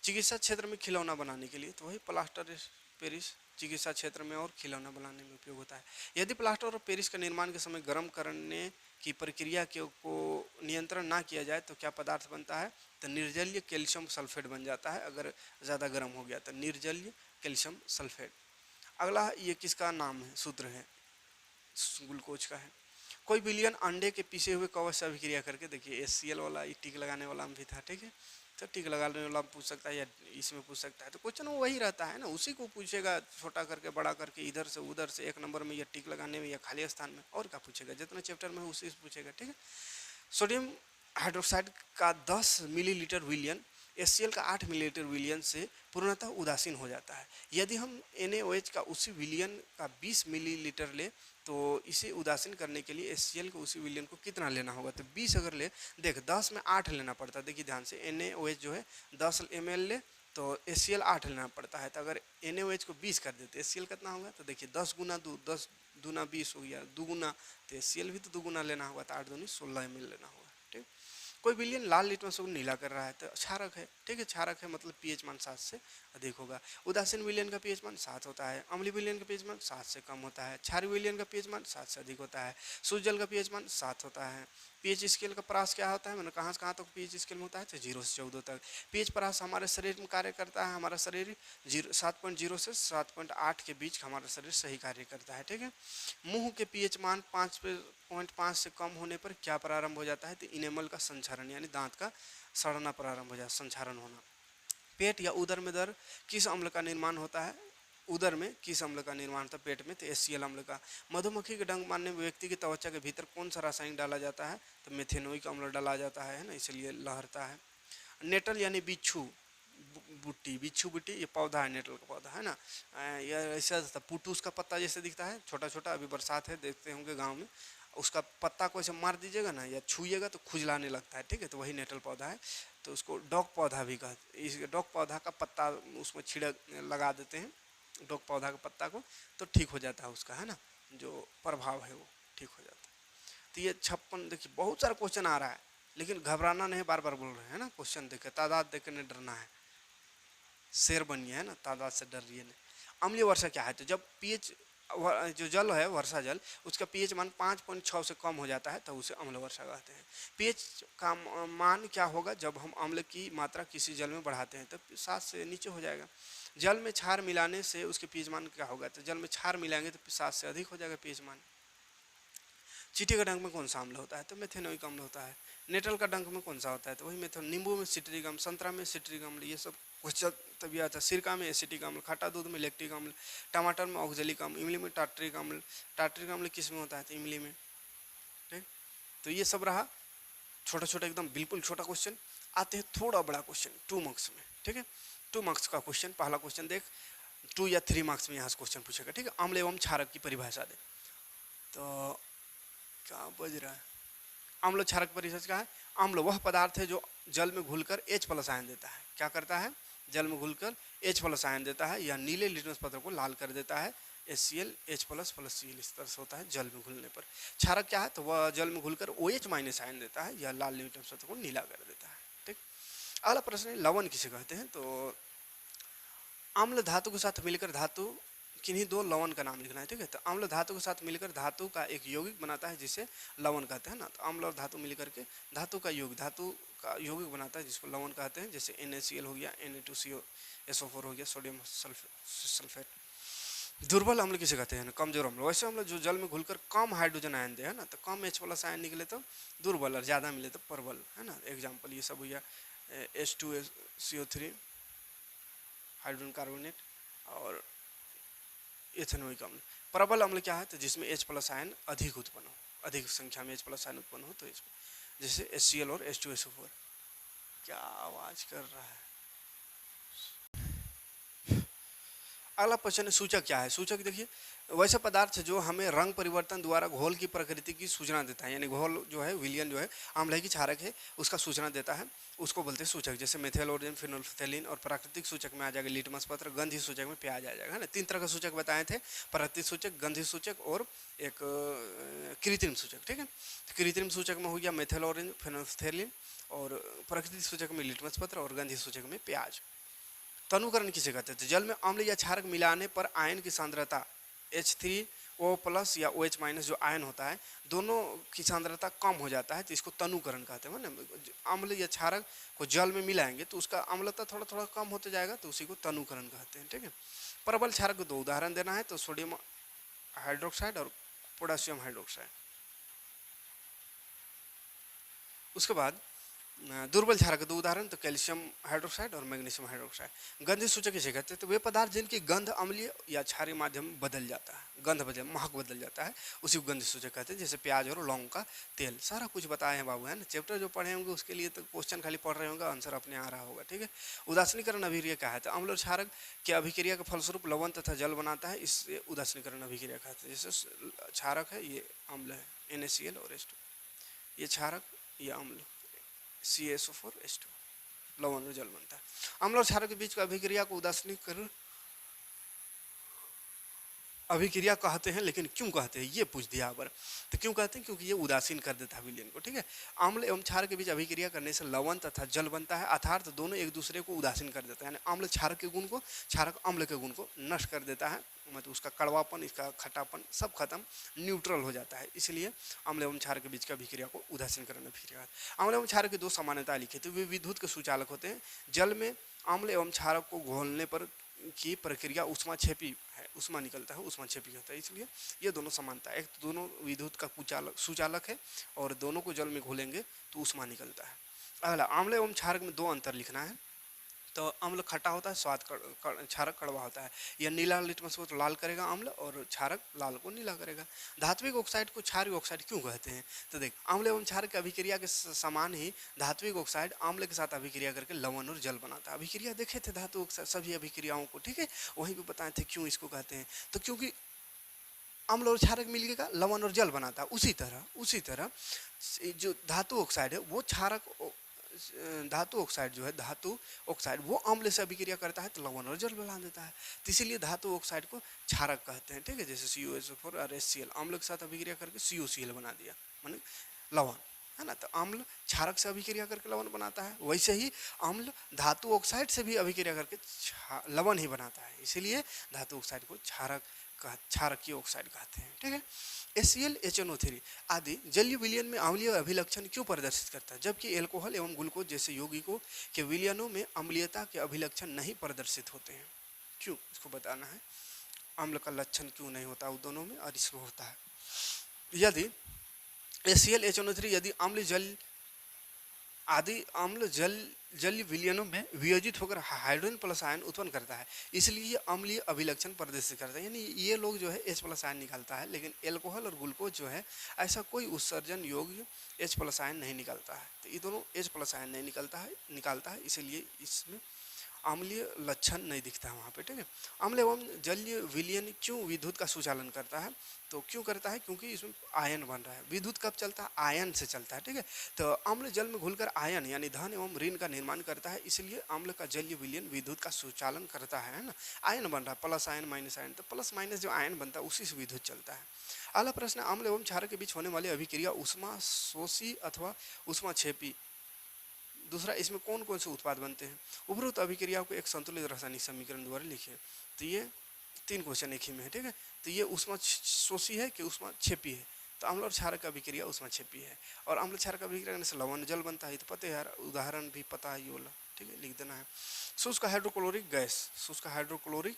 चिकित्सा क्षेत्र में खिलौना बनाने के लिए, तो वही प्लास्टर ऑफ पेरिस चिकित्सा क्षेत्र में और खिलौना बनाने में उपयोग होता है। यदि प्लास्टर ऑफ पेरिस का निर्माण के समय गर्म करने की प्रक्रिया को नियंत्रण ना किया जाए तो क्या पदार्थ बनता है? तो निर्जलीय कैल्शियम सल्फेट बन जाता है, अगर ज़्यादा गर्म हो गया तो निर्जलीय कैल्शियम सल्फेट। अगला, ये किसका नाम है, सूत्र है, ग्लूकोज का है। कोई बिलियन अंडे के पीसे हुए कवच से अभिक्रिया करके, देखिए HCl वाला, ये टिक लगाने वाला भी था, ठीक है। तो टिक लगाने वाला पूछ सकता है या इसमें पूछ सकता है, तो क्वेश्चन वही रहता है ना, उसी को पूछेगा, छोटा करके बड़ा करके, इधर से उधर से, 1 नंबर में या टिक लगाने में या खाली स्थान में, और क्या पूछेगा, जितना चैप्टर में उसी से पूछेगा, ठीक है। सोडियम हाइड्रोक्साइड का 10 मिलीलीटर विलियन HCl का 8 मिलीलीटर विलियन से पूर्णतः उदासीन हो जाता है। यदि हम NaOH का उसी विलियन का 20 मिलीलीटर ले तो इसे उदासीन करने के लिए HCl को उसी विलियन को कितना लेना होगा? तो 20 अगर ले, देख 10 में 8 लेना पड़ता है, देखिए ध्यान से, NaOH जो है 10 ml ले तो HCl 8 लेना पड़ता है। तो अगर NaOH को 20 कर देते, HCl कितना होगा? तो देखिए 10 गुना 2, 10 दूना 20 हो गया, 2 गुना, तो HCl भी तो 2 गुना लेना होगा, तो 8 दूनी 16 ml लेना होगा, ठीक। कोई विलियन लाल लिटमस को नीला कर रहा है, तो क्षारक है, ठीक है, क्षारक है, मतलब pH मान 7 से अधिक होगा। उदासीन विलियन का pH मान 7 होता है, अम्लीय विलियन का pH मान 7 से कम होता है, क्षारीय विलियन का pH मान 7 से अधिक होता है, शुद्ध जल का pH मान 7 होता है। pH स्केल का परास क्या होता है, मैंने कहाँ से कहाँ तक pH स्केल में होता है? तो 0 से 14 तक। pH परास हमारे शरीर में कार्य करता है, हमारा शरीर 7.0 से 7.8 के बीच हमारा शरीर सही कार्य करता है, ठीक है। मुंह के pH मान 5.5 से कम होने पर क्या प्रारंभ हो जाता है? तो इनेमल का संक्षारण, यानी दांत का सड़ना प्रारंभ हो जाता है, संक्षारण होना। पेट या उदर में दर किस अम्ल का निर्माण होता है? उदर में किस अम्ल का निर्माण होता है? पेट में तो HCl अम्ल का। मधुमक्खी के डंक मारने में व्यक्ति की त्वचा के भीतर कौन सा रासायनिक डाला जाता है? तो मेथेनोइक अम्ल डाला जाता है ना, इसलिए लहरता है। नेटल यानी बिच्छू बुट्टी, बिच्छू बुट्टी, ये पौधा है, नेटल का पौधा है ना। यह ऐसा पुटूस का पत्ता जैसे दिखता है, छोटा छोटा, अभी बरसात है, देखते होंगे गाँव में, उसका पत्ता को ऐसे मार दीजिएगा ना या छूइएगा तो खुजलाने लगता है, ठीक है, तो वही नेटल पौधा है। तो उसको डॉग पौधा भी कहते, इस डॉग पौधा का पत्ता उसमें छिड़क लगा देते हैं, डॉग पौधा का पत्ता को, तो ठीक हो जाता है उसका, है ना, जो प्रभाव है वो ठीक हो जाता है। तो ये 56, देखिए बहुत सारा क्वेश्चन आ रहा है, लेकिन घबराना नहीं, बार बार बोल रहे हैं ना, क्वेश्चन देखे, तादाद देख के नहीं डरना है, शेर बनिए, है ना, तादाद से डरिए नहीं। अम्लीय वर्षा क्या है? तो जब pH जो जल है, वर्षा जल, उसका pH मान 5.6 से कम हो जाता है तो उसे अम्ल वर्षा कहते हैं। pH का मान क्या होगा जब हम अम्ल की मात्रा किसी जल में बढ़ाते हैं? तो 7 से नीचे हो जाएगा। जल में क्षार मिलाने से उसके pH मान क्या होगा? तो जल में क्षार मिलाएंगे तो 7 से अधिक हो जाएगा pH मान। चींटी का डंक में कौन सा अम्ल होता है? तो मेथेनोइक अम्ल होता है। नेटल का डंक में कौन सा होता है? तो वही मेथेन। नींबू में सिट्रिक अम्ल, संतरा में सिट्रिक अम्ल, ये सब क्वेश्चन तभी आता है। सिरका में एसिटिक अम्ल, खट्टा दूध में लैक्टिक अम्ल, टमाटर में ऑक्जेलिक अम्ल, इमली में टार्ट्रिक अम्ल। टार्ट्रिक अम्ल किस में होता है? तो इमली में, ठीक। तो ये सब रहा छोटा छोटा, एकदम बिल्कुल छोटा क्वेश्चन। आते हैं थोड़ा बड़ा क्वेश्चन 2 मार्क्स में, ठीक है। 2 मार्क्स का क्वेश्चन, पहला क्वेश्चन देख, 2 या 3 मार्क्स में यहाँ से क्वेश्चन पूछेगा, ठीक है। अम्ल एवं क्षारक की परिभाषा दे। तो क्या बज रहा है? अम्ल क्षारक परिभाषा क्या है? अम्ल वह पदार्थ है जो जल में घुलकर H+ आयन देता है। क्या करता है? जल में घुलकर H+ आयन देता है, या नीले लिटमस पत्र को लाल कर देता है। HCl H+ + Cl इस तरह से होता है जल में घुलने पर। क्षारक क्या है? तो वह जल में घुलकर OH- आयन देता है, या लाल लिटमस पत्र को नीला कर देता है, ठीक। अगला प्रश्न है, लवण किसे कहते हैं? तो अम्ल धातु के साथ मिलकर धातु, किन्हीं 2 लवण का नाम लिखना है, ठीक है। तो अम्ल धातु के साथ मिलकर धातु का एक यौगिक बनाता है जिसे लवण कहते हैं ना। तो अम्ल और धातु मिलकर के धातु का यौगिक बनाता है जिसको लवण कहते हैं। जैसे NaCl हो गया, Na2SO4 हो गया, सोडियम सल्फेट। दुर्बल अम्ल किसे कहते हैं? कमजोर अम्ल। वैसे अम्ल जो जल में घुलकर कम हाइड्रोजन आयन दे, है ना, तो कम H+ आयन निकले तो दुर्बल, और ज़्यादा मिले तो प्रबल, है ना। एग्जाम्पल ये सब हो गया H2CO3 हाइड्रोजन कार्बोनेट, और एथेनोइक अम्ल। प्रबल अम्ल क्या है, तो जिसमें H प्लस आयन अधिक उत्पन्न हो, अधिक संख्या में H प्लस आयन उत्पन्न हो, तो जैसे HCl और H2SO4। क्या आवाज कर रहा है। अगला प्रश्न है, सूचक क्या है। सूचक देखिए, वैसा पदार्थ जो हमें रंग परिवर्तन द्वारा घोल की प्रकृति की सूचना देता है, यानी घोल जो है, विलियन जो है, आम्लहीन क्षारक है, उसका सूचना देता है, उसको बोलते हैं सूचक। जैसे मेथिल ऑर्गेन, फिनोल्फथेलिन। और प्राकृतिक सूचक में आ जाएगा लिटमस पत्र, गंधि सूचक में प्याज आ जाएगा, है ना। 3 तरह का सूचक बताए थे, प्राकृतिक सूचक, गंधि सूचक और एक कृत्रिम सूचक, ठीक है। तो कृत्रिम सूचक में हो गया मेथिल ऑर्गेन, फिनोल्फथेलिन, और प्राकृतिक सूचक में लिटमस पत्र, और गंधि सूचक में प्याज। तनुकरण किसे कहते हैं, तो जल में अम्ल या क्षारक मिलाने पर आयन की सांद्रता H3O प्लस या OH माइनस जो आयन होता है, दोनों की सांद्रता कम हो जाता है, तो इसको तनुकरण कहते हैं ना। अम्ल या क्षारक को जल में मिलाएंगे तो उसका अम्लता थोड़ा थोड़ा कम होते जाएगा, तो उसी को तनुकरण कहते हैं, ठीक है। प्रबल क्षारक को 2 उदाहरण देना है, तो सोडियम हाइड्रोक्साइड और पोटेशियम हाइड्रोक्साइड। उसके बाद दुर्बल क्षारक के 2 उदाहरण, तो कैल्शियम हाइड्रोक्साइड और मैग्नीशियम हाइड्रोक्साइड। गंध सूचक किसे कहते हैं, तो वे पदार्थ जिनकी गंध अम्लीय या क्षारीय माध्यम में बदल जाता है, गंध बदल, महक बदल जाता है, उसी को गंध सूचक कहते हैं। जैसे प्याज और लौंग का तेल। सारा कुछ बताए हैं बाबू, है ना। चैप्टर जो पढ़े होंगे उसके लिए तो क्वेश्चन खाली पढ़ रहे होंगे, आंसर अपने आ रहा होगा, ठीक है। उदासीनीकरण अभिक्रिया क्या है, तो अम्ल और क्षारक की अभिक्रिया के फलस्वरूप लवण तथा जल बनाता है, इससे उदासीनीकरण अभिक्रिया कहते हैं। जैसे क्षारक है, ये अम्ल है, NaCl और H2, ये क्षारक, ये अम्ल CaSO4 H2, लवण और जल बनता है। अम्ल और क्षारक के बीच का अभिक्रिया को उदासीनीकरण अभिक्रिया कहते हैं, लेकिन क्यों कहते हैं ये पूछ दिया पर। तो क्यों कहते हैं, क्योंकि ये उदासीन कर देता है विलयन को, ठीक है। अम्ल एवं क्षारक के बीच अभिक्रिया करने से लवण तथा जल बनता है, अर्थात दोनों एक दूसरे को उदासीन कर देता है, यानी अम्ल क्षारक के गुण को, क्षारक अम्ल के गुण को नष्ट कर देता है, मतलब उसका कड़वापन, इसका खट्टापन सब खत्म, न्यूट्रल हो जाता है। इसलिए अम्ल एवं क्षारक के बीच की अभिक्रिया को उदासीनीकरण अभिक्रिया। अम्ल एवं क्षारक की 2 समानता लिखी थी, वे विद्युत के सुचालक होते हैं। जल में अम्ल एवं क्षारक को घोलने पर की प्रक्रिया उष्माक्षेपी है, उष्मा निकलता है, उष्माक्षेपी होता है, इसलिए ये दोनों समानता है। एक तो दोनों विद्युत का सुचालक है, और दोनों को जल में घोलेंगे तो उष्मा निकलता है। अगला, अम्ल एवं क्षारक में 2 अंतर लिखना है। तो अम्ल खट्टा होता है, स्वाद क्षारक कड़वा होता है। यह नीला लिटमस को तो लाल करेगा अम्ल, और क्षारक लाल को नीला करेगा। धात्विक ऑक्साइड को क्षारीय ऑक्साइड क्यों कहते हैं, तो देख, अम्ल एवं क्षारक की अभिक्रिया के समान ही धात्विक ऑक्साइड अम्ल के साथ अभिक्रिया करके लवण और जल बनाता है। अभिक्रिया देखे थे धातु ऑक्साइड सभी अभिक्रियाओं को, ठीक है, वहीं पे बताए थे क्यों इसको कहते हैं। तो क्योंकि अम्ल और क्षारक मिलकर लवण और जल बनाता है। उसी तरह जो धातु ऑक्साइड है वो क्षारक, धातु ऑक्साइड जो है, धातु ऑक्साइड वो अम्ल से अभिक्रिया करता है तो लवण और जल बना देता है, तो इसीलिए धातु ऑक्साइड को क्षारक कहते हैं, ठीक है। जैसे CuSO4 और HCl अम्ल के साथ अभिक्रिया करके CuCl बना दिया, माने लवण, है ना। तो अम्ल क्षारक से अभिक्रिया करके लवण बनाता है, वैसे ही अम्ल धातु ऑक्साइड से भी अभिक्रिया करके लवण ही बनाता है, इसीलिए धातु ऑक्साइड को क्षारकीय ऑक्साइड कहते हैं, ठीक है। HCl HNO3 आदि जलीय विलयन में अम्लीय अभिलक्षण क्यों प्रदर्शित करता है, जबकि एल्कोहल एवं ग्लूकोज जैसे यौगिकों के विलयनों में अम्लीयता के अभिलक्षण नहीं प्रदर्शित होते हैं, क्यों, इसको बताना है। अम्ल का लक्षण क्यों नहीं होता उन दोनों में, और इसको होता है। यदि HCl HNO3 यदि अम्ल जल आदि अम्ल जलीय विलयनों में वियोजित होकर हाइड्रोजन प्लस आयन उत्पन्न करता है, इसलिए ये अम्लीय अभिलक्षण प्रदर्शित करता है, यानी ये लोग जो है H प्लस आयन निकालता है, लेकिन एल्कोहल और ग्लूकोज जो है ऐसा कोई उत्सर्जन योग्य H प्लस आयन नहीं निकालता है। तो ये दोनों H प्लस आयन नहीं निकालता है, इसीलिए इसमें अम्लीय लक्षण नहीं दिखता है वहाँ पे, ठीक है। अम्ल एवं जलीय विलयन क्यों विद्युत का सुचालन करता है, तो क्यों करता है, क्योंकि इसमें आयन बन रहा है। विद्युत कब चलता है, आयन से चलता है, ठीक है। तो अम्ल जल में घुलकर आयन यानी धन एवं ऋण का निर्माण करता है, इसलिए अम्ल का जलीय विलयन विद्युत का सुचालन करता है ना। आयन बन रहा है, प्लस आयन माइनस आयन, तो प्लस माइनस जो आयन बनता है उसी से विद्युत चलता है। अगला प्रश्न, अम्ल एवं क्षारक के बीच होने वाली अभिक्रिया उष्मा शोषी अथवा उष्माक्षेपी। दूसरा, इसमें कौन कौन से उत्पाद बनते हैं। उपरोक्त अभिक्रिया को एक संतुलित रासायनिक समीकरण द्वारा लिखिए। तो ये 3 क्वेश्चन एक ही में है, ठीक है। तो ये उष्माशोषी है कि उष्माक्षेपी है, तो अम्ल और क्षारक का अभिक्रिया उष्माक्षेपी है, और अम्ल क्षारक का अभिक्रिया करने से लवण जल बनता है, तो पता है यार, उदाहरण भी पता है ये वाला, ठीक है, लिख देना है। शुष्क हाइड्रोक्लोरिक गैस, शुष्क हाइड्रोक्लोरिक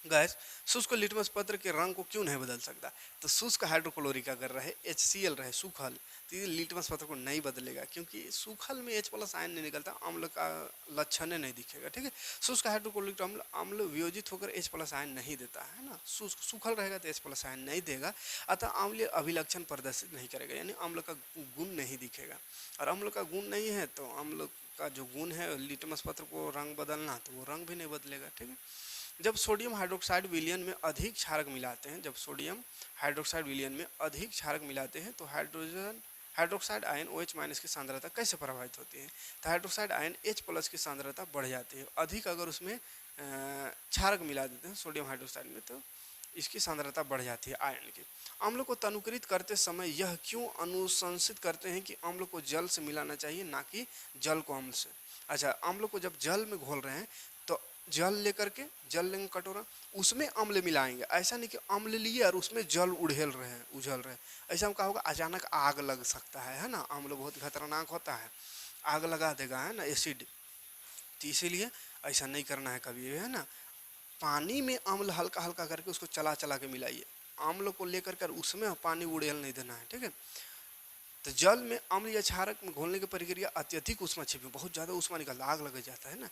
गैस शुष्क लिटमस पत्र के रंग को क्यों नहीं बदल सकता? तो शुष्क हाइड्रोक्लोरिक अगर रहे, HCl रहे, सूखल, तो ये लिटमस पत्र को नहीं बदलेगा, क्योंकि सूखल में H प्लस आयन नहीं निकलता, अम्ल का लक्षण नहीं दिखेगा। ठीक है, शुष्क हाइड्रोक्लोरिक अम्ल अम्ल वियोजित होकर H प्लस आयन नहीं देता है ना, सूखल रहेगा तो H प्लस आयन नहीं देगा, अतः अम्लीय अभिलक्षण प्रदर्शित नहीं करेगा, यानी अम्ल का गुण नहीं दिखेगा। और अम्ल का गुण नहीं है तो अम्ल का जो गुण है लिटमस पत्र को रंग बदलना, तो वो रंग भी नहीं बदलेगा। ठीक है, जब सोडियम हाइड्रोक्साइड विलयन में अधिक क्षारक मिलाते हैं, जब सोडियम हाइड्रोक्साइड विलयन में अधिक क्षारक मिलाते हैं तो हाइड्रोक्साइड आयन OH माइनस की सांद्रता कैसे प्रभावित होती है? तो हाइड्रोक्साइड आयन H प्लस की सांद्रता बढ़ जाती है, अधिक अगर उसमें क्षारक मिला देते हैं सोडियम हाइड्रोक्साइड में तो इसकी सांद्रता बढ़ जाती है आयन की। अम्ल को तनुकृत करते समय यह क्यों अनुशंसित करते हैं कि अम्ल को जल से मिलाना चाहिए, ना कि जल को अम्ल से? अच्छा, अम्ल को जब जल में घोल रहे हैं तो जल लेकर के, जल लेंगे कटोरा, उसमें अम्ल मिलाएंगे, ऐसा नहीं कि अम्ल लिए और उसमें जल उड़ेल रहे हैं, उझल रहे हैं। ऐसा में क्या होगा, अचानक आग लग सकता है ना, अम्ल बहुत खतरनाक होता है, आग लगा देगा, है ना, एसिड। तो इसीलिए ऐसा नहीं करना है कभी, है ना। पानी में अम्ल हल्का हल्का करके उसको चला चला के मिलाइए, अम्ल को लेकर कर उसमें पानी उड़ेल नहीं देना है। ठीक है, तो जल में अम्ल या क्षारक में घोलने की प्रक्रिया अत्यधिक ऊष्मा छिपी, बहुत ज़्यादा ऊष्मा निकलता, आग लग जाता है ना।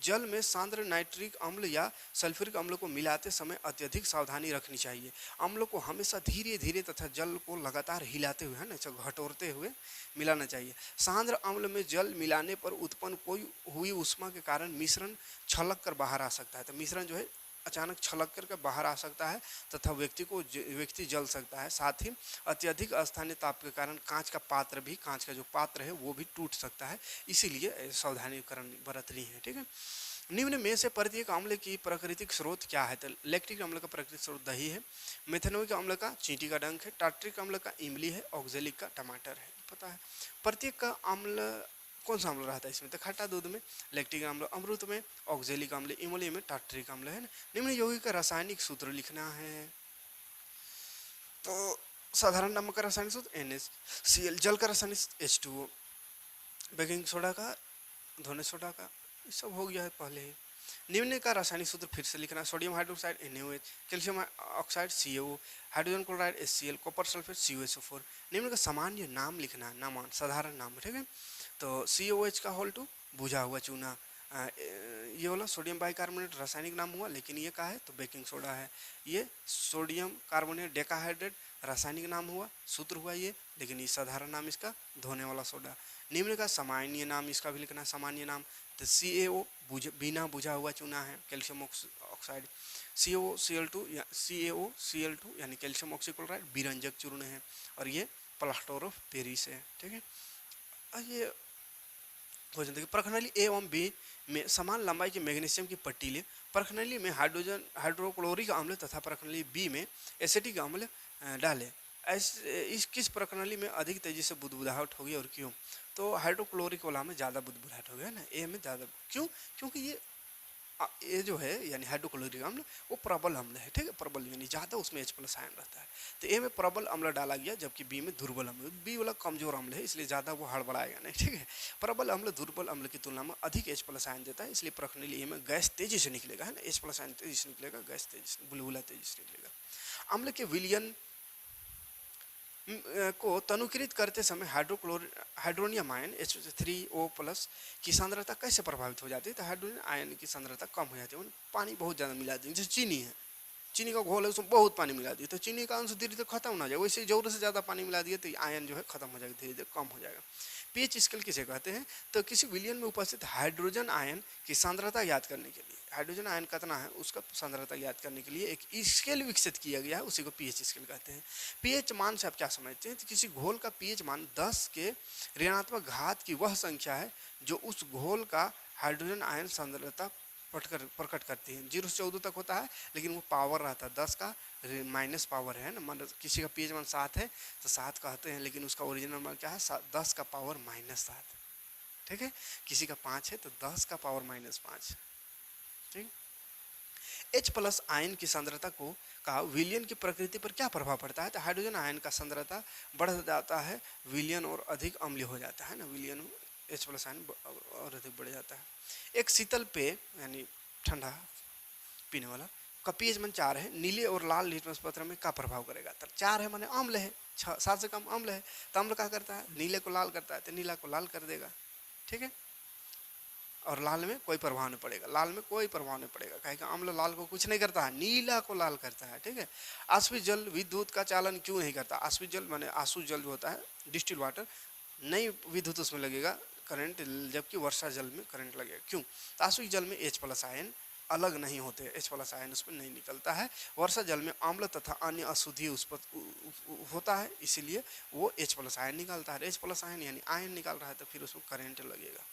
जल में सांद्र नाइट्रिक अम्ल या सल्फ्यूरिक अम्ल को मिलाते समय अत्यधिक सावधानी रखनी चाहिए। अम्ल को हमेशा धीरे धीरे तथा जल को लगातार हिलाते हुए, है ना, घटोरते हुए मिलाना चाहिए। सांद्र अम्ल में जल मिलाने पर उत्पन्न कोई हुई ऊष्मा के कारण मिश्रण छलक कर बाहर आ सकता है, तो मिश्रण जो है अचानक छलक करके बाहर आ सकता है तथा व्यक्ति जल सकता है। साथ ही अत्यधिक अस्थानीय ताप के कारण कांच का पात्र भी, कांच का जो पात्र है वो भी टूट सकता है, इसीलिए सावधानी बरतनी है। ठीक है, निम्न में से प्रत्येक अम्ल की प्राकृतिक स्रोत क्या है? तो लैक्टिक अम्ल का प्राकृतिक स्रोत दही है, मेथनोइक अम्ल का चींटी का डंक है, टार्ट्रिक अम्ल का इमली है, ऑक्जेलिक का टमाटर है, पता है। प्रत्येक का अम्ल कौन सा अम्ल रहता है इसमें? तो खट्टा दूध में लैक्टिक अम्ल, अमृत में ऑक्जेलिक अम्ल, इमली में टार्ट्रिक अम्ल, है ना। निम्न यौगिक का रासायनिक सूत्र लिखना है, तो साधारण नमक का रासायनिक सूत्र NaCl, जल का रासायनिक H2O, बेकिंग सोडा का, धोने सोडा का, ये सब हो गया है पहले ही। निम्न का रासायनिक सूत्र फिर से लिखना, sodium hydroxide NaOH, calcium oxide CaO, hydrogen chloride HCl, copper sulphate CuSO4। निम्न का सामान्य नाम लिखना, नाम साधारण नाम, ठीक है। तो COH का होल टू बुझा हुआ चूना, ये वाला सोडियम बाइकार्बोनेट रासायनिक नाम हुआ, लेकिन ये क्या है तो बेकिंग सोडा है। ये सोडियम कार्बोनेट डेकाहाइड्रेट रासायनिक नाम हुआ, सूत्र हुआ ये, लेकिन ये साधारण नाम इसका धोने वाला सोडा। निम्न का सामान्य नाम इसका भी लिखना, सामान्य नाम, तो CaO बिना बुझा हुआ चूना है, कैल्शियम ऑक्साइड। CaO Cl2 यानी कैल्शियम ऑक्सीक्लोराइड विरंजक चूर्ण है, और ये प्लास्टर ऑफ पेरिस है। ठीक है, ये भोजन देखिए, प्रखनली A एवं B में समान लंबाई के मैग्नीशियम की पट्टीलें, प्रखनली में हाइड्रोक्लोरिक अम्ल तथा प्रखनली B में एसिटिक अम्ल डालें। इस किस प्रखनली में अधिक तेजी से बुदबुदाहट होगी और क्यों? तो हाइड्रोक्लोरिक वाला में ज़्यादा बुदबुदाहट होगी, है ना, A में ज़्यादा, क्यों? क्योंकि ये जो है यानी हाइड्रोक्लोरिक अम्ल वो प्रबल अम्ल है। ठीक है, प्रबल यानी ज़्यादा उसमें H प्लस आयन रहता है, तो ए में प्रबल अम्ल डाला गया, जबकि बी में दुर्बल अम्ल, बी वाला कमजोर अम्ल है इसलिए ज़्यादा वो हड़बड़ाएगा नहीं। ठीक है, प्रबल अम्ल दुर्बल अम्ल की तुलना में अधिक H प्लस आयन देता है, इसलिए प्रखनली ए में गैस तेजी से निकलेगा, है ना, H प्लस आयन तेजी से निकलेगा, गैस तेजी से, बुलबुला तेजी से निकलेगा। अम्ल के विलयन को तनुकृत करते समय हाइड्रोनियम आयन H3O प्लस की सांद्रता कैसे प्रभावित हो जाती है? तो हाइड्रोजन आयन की सांद्रता कम हो जाती है, पानी बहुत ज़्यादा मिला देंगे, जैसे चीनी है, चीनी का घोल है उसमें बहुत पानी मिला दिए तो चीनी का अंश धीरे धीरे खत्म ना हो जाए, वैसे जरूरत से ज़्यादा पानी मिला दिए तो आयन जो है खत्म हो जाएगा, धीरे धीरे कम हो जाएगा। पीएच स्केल किसे कहते हैं? तो किसी विलयन में उपस्थित हाइड्रोजन आयन की सांद्रता याद करने के लिए, हाइड्रोजन आयन कितना है उसका सांद्रता याद करने के लिए एक स्केल विकसित किया गया है, उसी को पीएच स्केल कहते हैं। पीएच मान से आप क्या समझते हैं? तो किसी घोल का पीएच मान 10 के ऋणात्मक घात की वह संख्या है जो उस घोल का हाइड्रोजन आयन सांद्रता प्रकट करती है। 0 से 14 तक होता है, लेकिन वो पावर रहता है 10 का माइनस पावर है ना, मतलब किसी का पीएच मान 7 है तो 7 कहते हैं, लेकिन उसका ओरिजिनल मान क्या है 10 का पावर -7। ठीक है, किसी का 5 है तो 10 का पावर -5। ठीक, H प्लस आयन की सांद्रता को का विलयन की प्रकृति पर क्या प्रभाव पड़ता है? तो हाइड्रोजन आयन का सांद्रता बढ़ जाता है, विलयन और अधिक अम्लीय हो जाता है ना, विलयन H प्लस आयन और अधिक बढ़ जाता है। एक शीतल पेय यानी ठंडा पीने वाला का पीएच मान 4 है, नीले और लाल लिटमस पत्र में क्या प्रभाव करेगा? तो 4 है माने अम्ल है, 7 से कम अम्ल है, तो अम्ल क्या करता है? नीले को लाल करता है, तो नीला को लाल कर देगा, ठीक है। और लाल में कोई प्रभाव नहीं पड़ेगा, लाल में कोई प्रभाव नहीं पड़ेगा, कहे कि अम्ल लाल को कुछ नहीं करता है, नीला को लाल करता है, ठीक है। आश्वित जल विद्युत का चालन क्यों नहीं करता? आश्वित जल माने आसु जल जो होता है, डिस्टिल वाटर, नहीं विद्युत उसमें लगेगा करंट, जबकि वर्षा जल में करंट लगेगा, क्यों? तो आश्वित जल में H+ आयन अलग नहीं होते, H+ आयन उसमें नहीं निकलता है। वर्षा जल में अम्ल तथा अन्य अशुद्धि होता है, इसीलिए वो H+ आयन निकालता है। H+ आयन यानी आयन निकाल रहा है, तो फिर उसमें करंट लगेगा।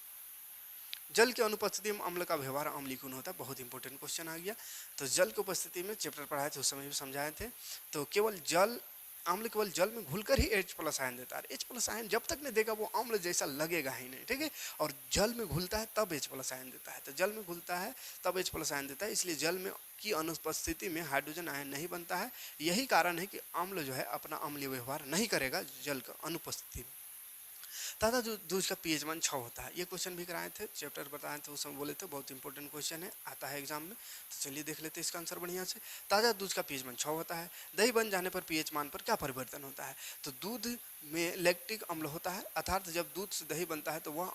जल की अनुपस्थिति में अम्ल का व्यवहार अम्लीकरण होता है, बहुत इंपॉर्टेंट क्वेश्चन आ गया। तो जल की उपस्थिति में चैप्टर पढ़ाए थे, उस समय भी समझाए थे। तो केवल जल, अम्ल केवल जल में घुलकर ही H+ आयन देता है। H+ आयन जब तक नहीं देगा वो अम्ल जैसा लगेगा ही नहीं, ठीक है। और जल में घुलता है तब H+ आयन देता है, तो जल में घुलता है तब H+ आयन देता है, इसलिए जल में की अनुपस्थिति में हाइड्रोजन आयन नहीं बनता है। यही कारण है कि अम्ल जो है अपना अम्लीय व्यवहार नहीं करेगा जल का अनुपस्थिति में। तथा जो दूध का पीएच मान 6 होता है, ये क्वेश्चन भी कराए थे, चैप्टर बताए थे, उस समय बोले थे बहुत इंपॉर्टेंट क्वेश्चन है, आता है एग्जाम में। तो चलिए देख लेते हैं इसका आंसर बढ़िया से। ताज़ा दूध का पीएच मान 6 होता है। दही बन जाने पर पीएच मान पर क्या परिवर्तन होता है? तो दूध में लैक्टिक अम्ल होता है, अर्थात जब दूध से दही बनता है तो वह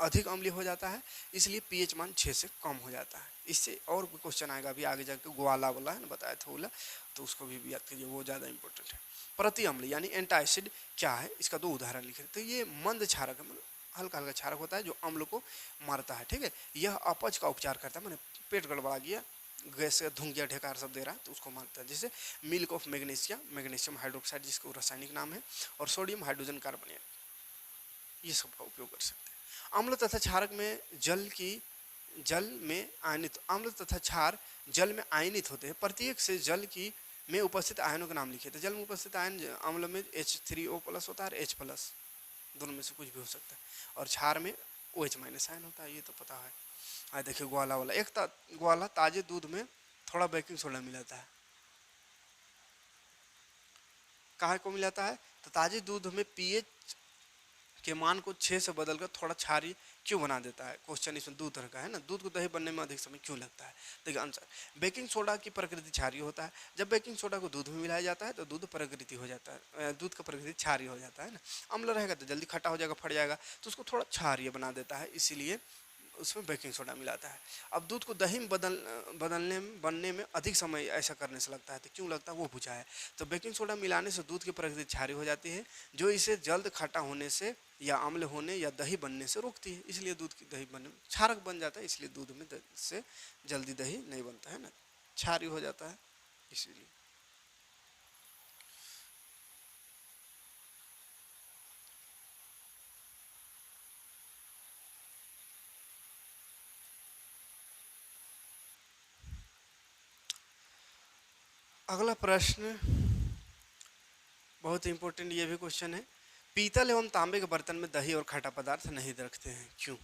अधिक अम्लीय हो जाता है, इसलिए पीएच मान 6 से कम हो जाता है। इससे और भी क्वेश्चन आएगा अभी आगे जाकर, ग्वाला वाला है ना, बताया था बोला, तो उसको भी याद करिए, वो ज़्यादा इंपॉर्टेंट है। प्रति अम्ल यानी एंटासिड क्या है, इसका 2 उदाहरण लिखे। तो ये मंद क्षारक है, मतलब हल्का हल्का क्षारक होता है जो अम्ल को मारता है, ठीक है। यह अपच का उपचार करता है, मैंने पेट गड़बड़ा गया, गैस से धुंगिया ढेकार सब दे रहा है, तो उसको मारता है। जैसे milk of magnesia, magnesium hydroxide जिसको रासायनिक नाम है, और सोडियम हाइड्रोजन कार्बोनेट, ये सब का उपयोग कर सकते हैं। अम्ल तथा क्षारक में जल में आयनित, अम्ल तथा क्षार जल में आयनित होते हैं। प्रत्येक से जल की में उपस्थित आयनों का नाम लिखे। तो जल में उपस्थित आयन अम्ल में H3O+ होता है और H+, दोनों में से कुछ भी हो सकता है, और क्षार में OH- आयन होता है, ये तो पता है। आज देखिए ग्वाला वाला, ग्वाला ताजे दूध में थोड़ा बेकिंग सोडा मिलाता है, कहाँ को मिलाता है? तो ताजे दूध में पीएच के मान को 6 से बदलकर थोड़ा क्षारीय क्यों बना देता है? क्वेश्चन इसमें 2 तरह का है ना, दूध को दही बनने में अधिक समय क्यों लगता है? देखिए आंसर, बेकिंग सोडा की प्रकृति क्षारीय होता है। जब बेकिंग सोडा को दूध में मिलाया जाता है तो दूध प्रकृति हो जाता है, दूध का प्रकृति क्षारीय हो जाता है ना। अम्ल रहेगा तो जल्दी खट्टा हो जाएगा, फट जाएगा, तो उसको थोड़ा क्षारीय बना देता है, इसीलिए उसमें बेकिंग सोडा मिलाता है। अब दूध को दही में बनने में अधिक समय ऐसा करने से लगता है, तो क्यों लगता है वो पूछा है। तो बेकिंग सोडा मिलाने से दूध की प्रकृति क्षारीय हो जाती है, जो इसे जल्द खट्टा होने से या अम्ल होने या दही बनने से रोकती है, इसलिए दूध की दही बनने में क्षारक बन जाता है, इसलिए दूध में से जल्दी दही नहीं बनता है ना, क्षारीय हो जाता है इसीलिए। अगला प्रश्न बहुत इंपॉर्टेंट, ये भी क्वेश्चन है। पीतल एवं तांबे के बर्तन में दही और खट्टा पदार्थ नहीं रखते हैं, क्यों?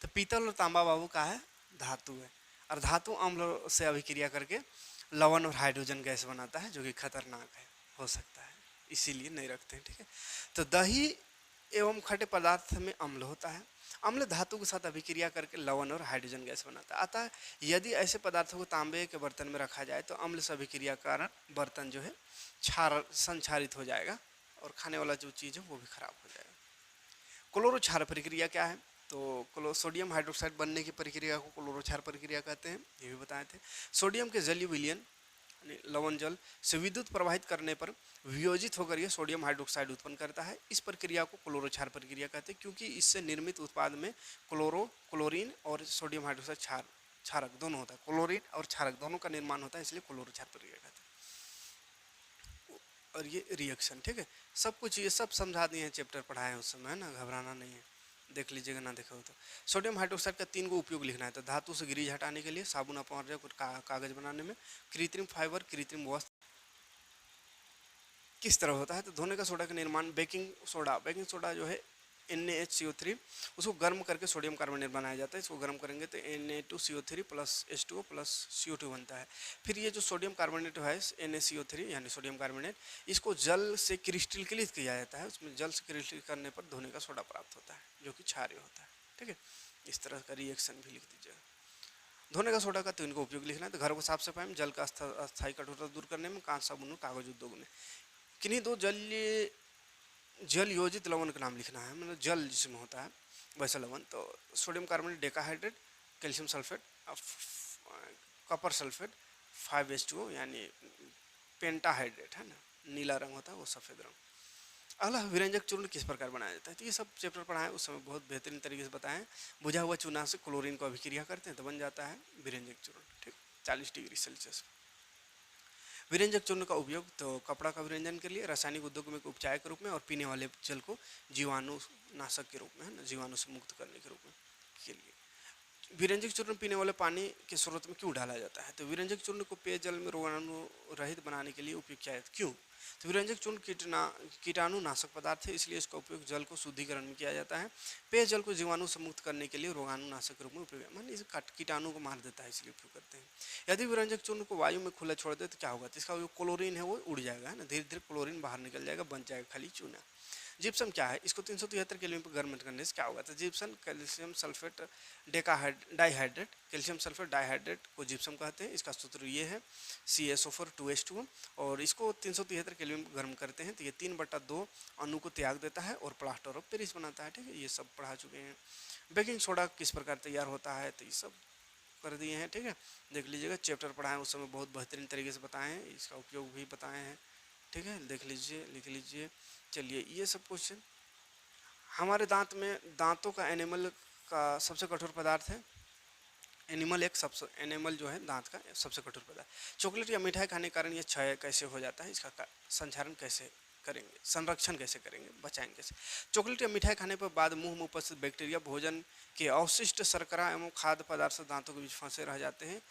तो पीतल और तांबा बाबू का है, धातु है, और धातु अम्ल से अभिक्रिया करके लवण और हाइड्रोजन गैस बनाता है, जो कि खतरनाक है, हो सकता है, इसीलिए नहीं रखते हैं, ठीक है। तो दही एवं खट्टे पदार्थ में अम्ल होता है, अम्ल धातु के साथ अभिक्रिया करके लवण और हाइड्रोजन गैस बनाता है। अतः यदि ऐसे पदार्थों को तांबे के बर्तन में रखा जाए तो अम्ल से अभिक्रिया के कारण बर्तन जो है संक्षारित हो जाएगा, और खाने वाला जो चीज़ है वो भी खराब हो जाएगा। क्लोरो क्षार प्रक्रिया क्या है? तो सोडियम हाइड्रोक्साइड बनने की प्रक्रिया को क्लोरो क्षार प्रक्रिया कहते हैं, ये भी बताए थे। सोडियम के जलीय विलयन लवण जल से विद्युत प्रवाहित करने पर वियोजित होकर यह सोडियम हाइड्रोक्साइड उत्पन्न करता है। इस प्रक्रिया को क्लोरो क्षार प्रक्रिया कहते हैं, क्योंकि इससे निर्मित उत्पाद में क्लोरीन और सोडियम हाइड्रोक्साइड क्षारक दोनों होता है, क्लोरीन और क्षारक दोनों का निर्माण होता है, इसलिए क्लोरो क्षार प्रक्रिया कहते हैं। और ये रिएक्शन, ठीक है, सब कुछ ये सब समझा दिए हैं, चैप्टर पढ़ाए हैं उस समय, है ना, घबराना नहीं है, देख लीजिएगा ना देखा हो तो। सोडियम हाइड्रोक्साइड का 3 गो उपयोग लिखना है। तो धातु से ग्रीज हटाने के लिए, साबुन अपवार्जक और कागज बनाने में, कृत्रिम फाइबर, कृत्रिम वस्त्र। किस तरह होता है? तो धोने का सोडा का निर्माण, बेकिंग सोडा जो है NaHCO3, उसको गर्म करके सोडियम कार्बोनेट बनाया जाता है। इसको गर्म करेंगे तो Na2CO3 plus H2O plus CO2 बनता है। फिर ये जो सोडियम कार्बोनेट है NaCO3 यानी सोडियम कार्बोनेट, इसको जल से क्रिस्टलीकृत किया जाता है, उसमें जल से क्रिस्टलीकृत करने पर धोने का सोडा प्राप्त होता है, जो कि क्षारीय होता है, ठीक है। इस तरह का रिएक्शन भी लिख दीजिएगा। धोने का सोडा का तो इनको उपयोग लिखना है। तो घरों को साफ सफाई में, जल का अस्थायी कठोरता दूर करने में, कांच साबुन और कागज उद्योग में। किन्हीं दो जल योजित लवण का नाम लिखना है, मतलब जल जिसमें होता है वैसा लवण। तो sodium carbonate, decahydrate, calcium sulphate, copper sulphate, 5H2O यानी पेंटाहाइड्रेट है ना, नीला रंग होता है वो सफ़ेद रंग। अगला विरंजक चूर्ण किस प्रकार बनाया जाता है। तो ये सब चैप्टर पढ़ाएं उस समय बहुत बेहतरीन तरीके से बताएं। बुझा हुआ चूना से क्लोरीन को अभिक्रिया करते हैं तो बन जाता है विरंजक चूर्ण, ठीक, 40 डिग्री सेल्सियस। विरंजक चूर्ण का उपयोग तो कपड़ा का विरंजन के लिए, रासायनिक उद्योग में उपचार के रूप में, और पीने वाले जल को जीवाणु नाशक के रूप में, है ना, जीवाणु से मुक्त करने के रूप में के लिए। विरंजक चूर्ण पीने वाले पानी के स्रोत में क्यों डाला जाता है। तो विरंजक चूर्ण को पेयजल में रोगाणु रहित बनाने के लिए उपयोग किया जाता है। क्यों। तो विरंजक चूर्ण कीटाणुनाशक पदार्थ है, इसलिए इसका उपयोग जल को शुद्धिकरण में किया जाता है। पेयजल को जीवाणु से मुक्त करने के लिए रोगाणुनाशक के रूप में उपयोग, मान इसे कीटाणु को मार देता है, इसलिए उपयोग करते हैं। यदि विरंजक चूर्ण को वायु में खुला छोड़ दे तो क्या होगा। तो इसका जो क्लोरीन है वो उड़ जाएगा, है ना, धीरे धीरे क्लोरीन बाहर निकल जाएगा, बन जाएगा खाली चूना। जिप्सम क्या है, इसको 373 केल्विन पर गर्म करने से क्या होगा। तो gypsum calcium sulphate dihydrate, calcium sulphate dihydrate को जिप्सम कहते हैं। इसका सूत्र ये है CaSO4 2H2O, और इसको 373 केल्विन पर गर्म करते हैं तो ये 3/2 अणु को त्याग देता है और प्लास्टर ऑफ पेरिस बनाता है, ठीक है। ये सब पढ़ा चुके हैं। बेकिंग सोडा किस प्रकार तैयार होता है तो ये सब कर दिए हैं, ठीक है। देख लीजिएगा, चैप्टर पढ़ाएं उस समय बहुत बेहतरीन तरीके से बताए हैं, इसका उपयोग भी बताए हैं, ठीक है। देख लीजिए, लिख लीजिए। चलिए, ये सब क्वेश्चन हमारे दांत में, दांतों का एनिमल का सबसे कठोर पदार्थ है एनिमल जो है दांत का सबसे कठोर पदार्थ। चॉकलेट या मिठाई खाने के कारण ये क्षय कैसे हो जाता है, इसका संचारण कैसे करेंगे, संरक्षण कैसे करेंगे, बचाएंगे कैसे। चॉकलेट या मिठाई खाने पर बाद मुंह में उपस्थित बैक्टीरिया भोजन के अवशिष्ट शर्करा एवं खाद्य पदार्थ से दांतों के बीच फंसे रह जाते हैं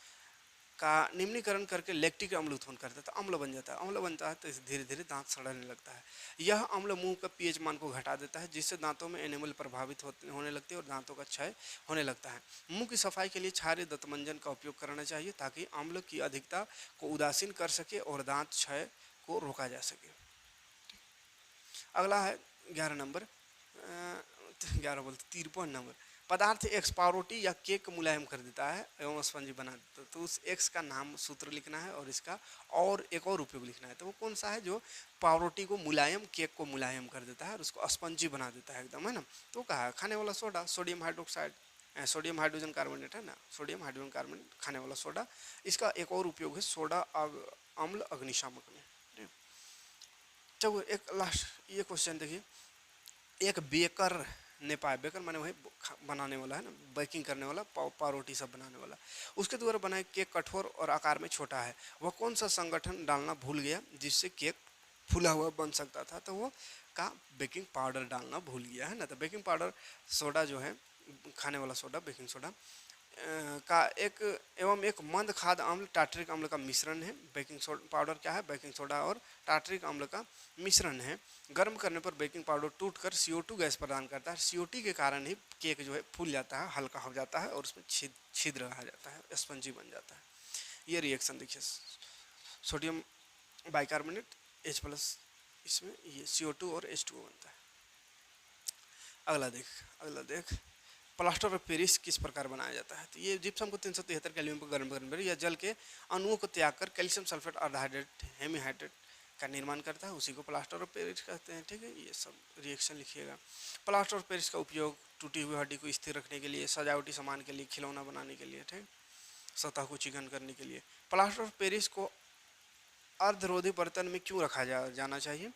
का निम्नीकरण करके लैक्टिक अम्ल उत्पन्न करता है, तो अम्ल बन जाता है। अम्ल बनता है तो धीरे धीरे दांत सड़ने लगता है। यह अम्ल मुंह का पीएच मान को घटा देता है, जिससे दांतों में एनिमल प्रभावित होने लगते हैं और दांतों का क्षय होने लगता है। मुंह की सफाई के लिए क्षारीय दंतमंजन का उपयोग करना चाहिए ताकि अम्ल की अधिकता को उदासीन कर सके और दांत क्षय को रोका जा सके। अगला है 11 नंबर, 11 बोलते 53 नंबर। पदार्थ एक्स पावरोटी या केक को मुलायम कर देता है एवं स्पंजी बना देता है, तो उस एक्स का नाम सूत्र लिखना है और इसका और एक और उपयोग लिखना है। तो वो कौन सा है जो पावरोटी को मुलायम, केक को मुलायम कर देता है और उसको स्पंजी बना देता है एकदम, है ना। तो कहा है खाने वाला soda, sodium hydroxide, sodium hydrogen carbonate, है ना, सोडियम हाइड्रोजन कार्बोनेट खाने वाला सोडा। इसका एक और उपयोग है सोडा अम्ल अग्निशामक में। चलो एक लास्ट ये क्वेश्चन देखिए, एक बेकर ने पाया, बेकर माने वही बनाने वाला, है ना, बेकिंग करने वाला, पावरोटी सब बनाने वाला, उसके द्वारा बनाए केक कठोर और आकार में छोटा है। वह कौन सा संगठन डालना भूल गया जिससे केक फूला हुआ बन सकता था। तो वो का बेकिंग पाउडर डालना भूल गया, है ना। तो बेकिंग पाउडर सोडा जो है, खाने वाला सोडा, बेकिंग सोडा का एक मंद खाद्य अम्ल टार्टरिक अम्ल का मिश्रण है। बेकिंग सोडा पाउडर क्या है, बेकिंग सोडा और टार्टरिक अम्ल का मिश्रण है। गर्म करने पर बेकिंग पाउडर टूटकर CO2 गैस प्रदान करता है। CO2 के कारण ही केक जो है फूल जाता है, हल्का हो जाता है और उसमें छिद्र आ जाता है, स्पंजी बन जाता है। ये रिएक्शन देखिए, सोडियम बाइकार्बोनेट H+, इसमें ये CO2 और H2O बनता है। अगला देख प्लास्टर ऑफ पेरिस किस प्रकार बनाया जाता है। तो ये जिप्सम को 373 केल्विन पर गर्म करने पर या जल के अणुओं को त्याग कर कैल्शियम सल्फेट अर्धहाइड्रेट हेमीहाइड्रेट का निर्माण करता है, उसी को प्लास्टर ऑफ पेरिस कहते हैं, ठीक है। ये सब रिएक्शन लिखिएगा। प्लास्टर ऑफ पेरिस का उपयोग टूटी हुई हड्डी को स्थिर रखने के लिए, सजावटी सामान के लिए, खिलौना बनाने के लिए, ठीक, सतह को चिकन करने के लिए। प्लास्टर ऑफ पेरिस को अर्धरोधी बर्तन में क्यों रखा जाना चाहिए।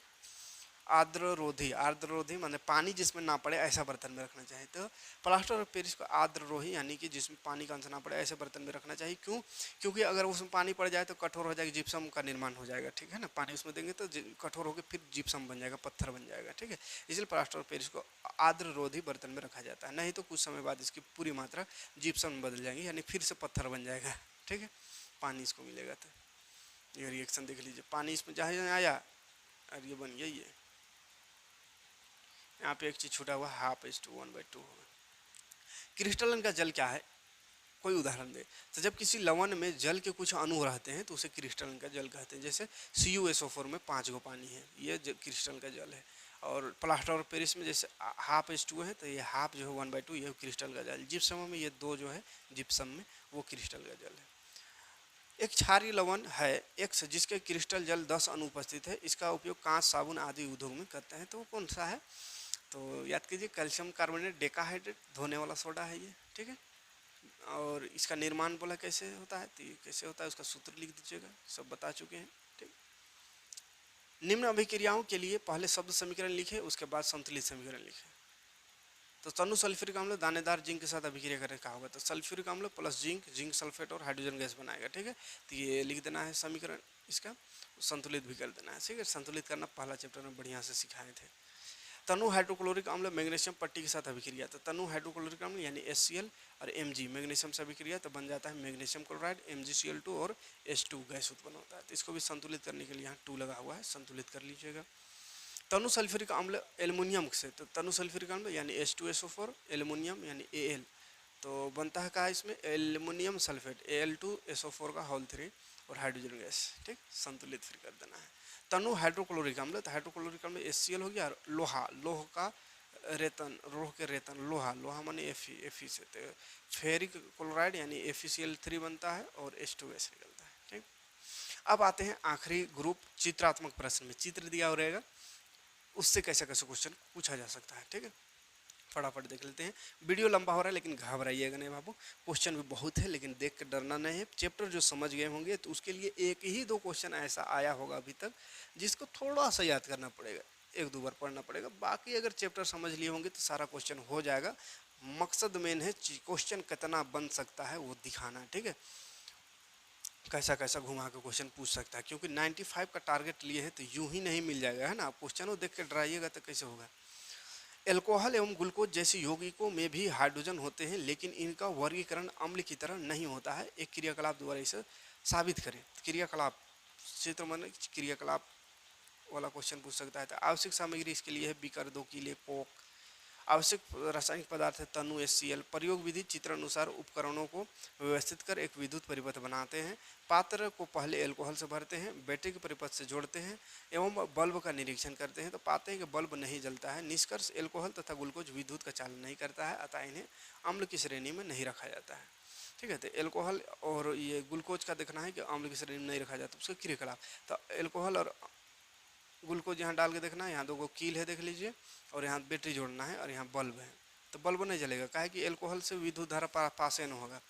आर्द्ररोधी माने पानी जिसमें ना पड़े ऐसा बर्तन में रखना चाहिए। तो प्लास्टर ऑफ पेरिस को आर्द्ररोही यानी कि जिसमें पानी का अंश ना पड़े ऐसे बर्तन में रखना चाहिए। क्यों, क्योंकि अगर उसमें पानी पड़ जाए तो कठोर हो जाएगा, जिप्सम का निर्माण हो जाएगा, ठीक है ना। पानी उसमें देंगे तो कठोर होकर फिर जिप्सम बन जाएगा, पत्थर बन जाएगा, ठीक है। इसलिए प्लास्टर ऑफ पेरिस को आर्द्ररोधी बर्तन में रखा जाता है, नहीं तो कुछ समय बाद इसकी पूरी मात्रा जिप्सम में बदल जाएगी, यानी फिर से पत्थर बन जाएगा, ठीक है, पानी इसको मिलेगा। तो ये रिएक्शन देख लीजिए, पानी इसमें जहाँ आया और ये बन गया, ये यहाँ पे एक चीज छूटा हुआ, 1/2 होगा। क्रिस्टलन का जल क्या है, कोई उदाहरण दे। तो जब किसी लवण में जल के कुछ अणु रहते हैं तो उसे क्रिस्टलन का जल कहते हैं। जैसे CuSO4 में 5 गो पानी है, ये क्रिस्टल का जल है। और प्लास्टर ऑफ पेरिस में जैसे हाफ H2O है, तो ये हाफ जो है 1/2 ये क्रिस्टल का जल। जिप्सम में ये 2 जो है जिप्सम में वो क्रिस्टल का जल है। एक क्षारीय लवण है X जिसके क्रिस्टल जल 10 अनुपस्थित है, इसका उपयोग कांच, साबुन आदि उद्योग में करते हैं, तो वो कौन सा है? तो याद कीजिए कैल्शियम कार्बोनेट डेकाहाइड्रेट, धोने वाला सोडा है ये, ठीक है। और इसका निर्माण बोला कैसे होता है, तो ये कैसे होता है उसका सूत्र लिख दीजिएगा, सब बता चुके हैं, ठीक। निम्न अभिक्रियाओं के लिए पहले शब्द समीकरण लिखे, उसके बाद संतुलित समीकरण लिखे। तो तनु सल्फ्यूरिक अम्ल दानेदार जिंक के साथ अभिक्रिया करने का होगा, तो सल्फ्यूरिक अम्ल प्लस जिंक सल्फेट और हाइड्रोजन गैस बनाएगा, ठीक है। तो ये लिख देना है समीकरण इसका, संतुलित भी कर देना है, ठीक है। संतुलित करना पहला चैप्टर में बढ़िया से सिखाए थे। तनु हाइड्रोक्लोरिक अम्ल मैग्नीशियम पट्टी के साथ अभिक्रिया, तो तनु हाइड्रोक्लोरिक अम्ल यानी HCl और Mg मैग्नीशियम से अभिक्रिया, तो बन जाता है मैग्नीशियम क्लोराइड, MgCl2 और H2 गैस उत्पन्न होता है। तो इसको भी संतुलित करने के लिए यहाँ 2 लगा हुआ है, संतुलित कर लीजिएगा। तनु सल्फ्यूरिक अम्ल एल्युमिनियम से, तो तनु सल्फ्यूरिक अम्ल यानी H2SO4, एल्युमिनियम यानी Al, तो बनता है कहा इसमें एल्युमिनियम सल्फेट Al2SO4 का होल 3 और हाइड्रोजन गैस, ठीक। संतुलित फिर कर देना है। तनु हाइड्रोक्लोरिक अम्ल, तो हाइड्रोक्लोरिक अम्ल HCl हो गया, लोह का रेतन, रोह के रेतन, लोहा माने Fe से, तो फेरिक क्लोराइड यानी FeCl3 बनता है और H2 गैस निकलता है, ठीक। अब आते हैं आखिरी ग्रुप चित्रात्मक प्रश्न में, चित्र दिया हो रहेगा, उससे कैसे कैसे क्वेश्चन पूछा जा सकता है, ठीक है। फटाफट देख लेते हैं। वीडियो लंबा हो रहा है लेकिन घबराइएगा नहीं बाबू, क्वेश्चन भी बहुत है लेकिन देख कर डरना नहीं है। चैप्टर जो समझ गए होंगे तो उसके लिए एक ही 2 क्वेश्चन ऐसा आया होगा अभी तक जिसको थोड़ा सा याद करना पड़ेगा, 1-2 बार पढ़ना पड़ेगा। बाकी अगर चैप्टर समझ लिए होंगे तो सारा क्वेश्चन हो जाएगा। मकसद मेन है क्वेश्चन कितना बन सकता है वो दिखाना, ठीक है। कैसा कैसा घुमा के क्वेश्चन पूछ सकता है, क्योंकि 95 का टारगेट लिए है तो यूं ही नहीं मिल जाएगा, है ना। आप क्वेश्चन देख के डराइएगा तो कैसे होगा। एल्कोहल एवं ग्लूकोज जैसी यौगिकों में भी हाइड्रोजन होते हैं, लेकिन इनका वर्गीकरण अम्ल की तरह नहीं होता है। एक क्रियाकलाप द्वारा इसे साबित करें। क्रियाकलाप क्षेत्र में क्रियाकलाप वाला क्वेश्चन पूछ सकता है। तो आवश्यक सामग्री इसके लिए है बीकर 2 किले कोक। आवश्यक रासायनिक पदार्थ है तनु HCl। प्रयोग विधि चित्र अनुसार उपकरणों को व्यवस्थित कर एक विद्युत परिपथ बनाते हैं। पात्र को पहले अल्कोहल से भरते हैं, बैटरी के परिपथ से जोड़ते हैं एवं बल्ब का निरीक्षण करते हैं, तो पाते हैं कि बल्ब नहीं जलता है। निष्कर्ष अल्कोहल तथा ग्लूकोज विद्युत का चालन नहीं करता है, अतः इन्हें अम्ल की श्रेणी में नहीं रखा जाता है, ठीक है। तो अल्कोहल और ये ग्लूकोज का देखना है कि अम्ल की श्रेणी में नहीं रखा जाता, उसका क्रियाकलाप। तो अल्कोहल और ग्लूकोज यहाँ डाल के देखना है, यहाँ 2 कील है देख लीजिए, और यहाँ बैटरी जोड़ना है और यहाँ बल्ब है, तो बल्ब नहीं जलेगा, काहे कि अल्कोहल से विद्युत धारा पास नहीं होगा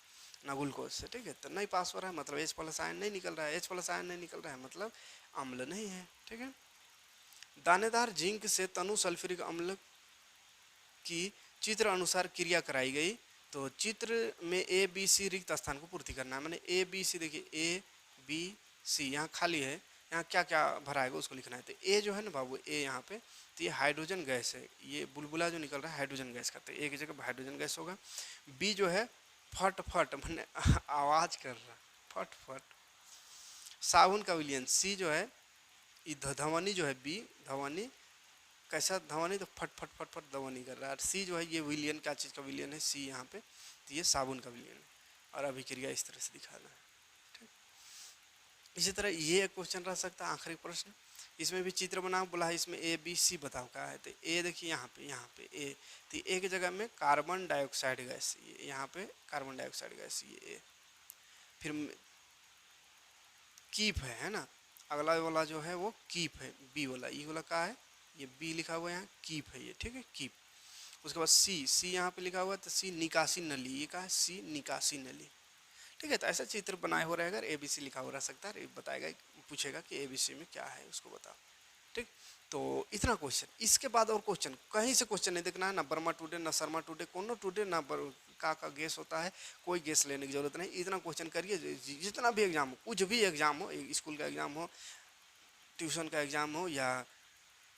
ना ग्लूकोज से, ठीक है। तो नहीं पास हो रहा है मतलब H+ आयन नहीं निकल रहा है, H+ आयन नहीं निकल रहा है मतलब अम्ल नहीं है, ठीक है। दानेदार जिंक से तनु सल्फ्यूरिक अम्ल की चित्र अनुसार क्रिया कराई गई, तो चित्र में ABC रिक्त स्थान को पूर्ति करना है। मैंने ABC देखिए ABC यहाँ खाली है, यहाँ क्या क्या भराएगा उसको लिखना है। तो ए जो है ना बाबू, ए यहाँ पे, तो ये हाइड्रोजन गैस है, ये बुलबुला जो निकल रहा है हाइड्रोजन गैस का, तो एक जगह हाइड्रोजन गैस होगा। बी जो है फट फट मैंने आवाज कर रहा, फट फट साबुन का विलियन। सी जो है धवनी जो है, बी धवनी कैसा धवनी, तो फट फट फट फट धवनी कर रहा है। सी जो है ये विलियन, क्या चीज़ का विलियन है, सी यहाँ पे, तो ये साबुन का विलियन है, और अभिक्रिया इस तरह से दिखाना है। इसी तरह ये एक क्वेश्चन रह सकता है आखिरी प्रश्न, इसमें भी चित्र बनाओ बोला है, इसमें ABC बताओ क्या है। तो ए देखिए यहाँ पे ए, तो एक जगह में कार्बन डाइऑक्साइड गैस, ये यहाँ पे कार्बन डाइऑक्साइड गैस, ये ए। फिर कीप है ना, अगला वाला जो है वो कीप है, बी वाला, ई वाला क्या है, ये बी लिखा हुआ है यहाँ, कीप है ये, ठीक है, कीप। उसके बाद सी यहाँ पे लिखा हुआ है, तो सी निकासी नली, ये क्या है, सी निकासी नली, ठीक है। तो ऐसा चित्र बनाए हो रहेगा, ABC लिखा हो रह सकता है, बताएगा, पूछेगा कि ABC में क्या है उसको बताओ, ठीक। तो इतना क्वेश्चन, इसके बाद और क्वेश्चन कहीं से क्वेश्चन नहीं देखना है, ना बर्मा टुडे ना शर्मा टुडे, कोनो टुडे ना का गैस होता है, कोई गैस लेने की जरूरत नहीं। इतना क्वेश्चन करिए, जितना भी एग्जाम हो, कुछ भी एग्जाम हो, स्कूल का एग्जाम हो, ट्यूशन का एग्जाम हो, या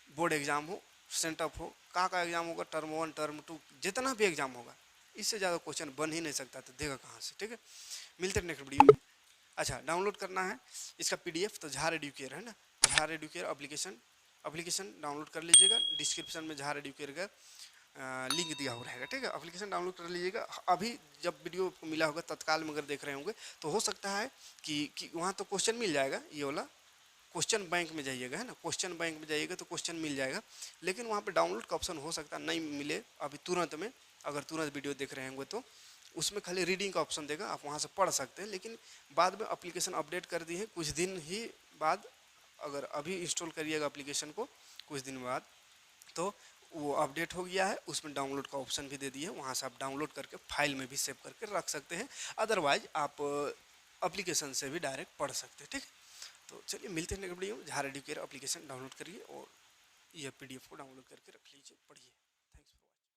बोर्ड एग्जाम हो, सेंटअप हो, का एग्जाम होगा, टर्म 1 टर्म 2, जितना भी एग्जाम होगा, इससे ज़्यादा क्वेश्चन बन ही नहीं सकता, तो देगा कहाँ से, ठीक है। मिलते हैं नेक्स्ट वीडियो में। अच्छा, डाउनलोड करना है इसका PDF, तो झार एडुकेयर है ना, झार एडुकेयर एप्लीकेशन डाउनलोड कर लीजिएगा। डिस्क्रिप्शन में झार एडुकेयर का लिंक दिया हुआ रहेगा, ठीक है। एप्लीकेशन डाउनलोड कर लीजिएगा। अभी जब वीडियो मिला होगा तत्काल में अगर देख रहे होंगे तो हो सकता है कि वहाँ तो क्वेश्चन मिल जाएगा, ये वाला क्वेश्चन बैंक में जाइएगा, है ना, क्वेश्चन बैंक में जाइएगा तो क्वेश्चन मिल जाएगा, लेकिन वहाँ पे डाउनलोड का ऑप्शन हो सकता है नहीं मिले अभी तुरंत में। अगर तुरंत वीडियो देख रहे होंगे तो उसमें खाली रीडिंग का ऑप्शन देगा, आप वहाँ से पढ़ सकते हैं। लेकिन बाद में एप्लीकेशन अपडेट कर दी है कुछ दिन ही बाद, अगर अभी इंस्टॉल करिएगा एप्लीकेशन को कुछ दिन बाद तो वो अपडेट हो गया है, उसमें डाउनलोड का ऑप्शन भी दे दिया है, वहाँ से आप डाउनलोड करके फाइल में भी सेव करके रख सकते हैं। अदरवाइज आप एप्लीकेशन से भी डायरेक्ट पढ़ सकते हैं, ठीक है। तो चलिए मिलते हैं नेक्स्ट वीडियो में। झार एडुकेयर एप्लीकेशन डाउनलोड करिए और यह PDF को डाउनलोड करके रख लीजिए, पढ़िए।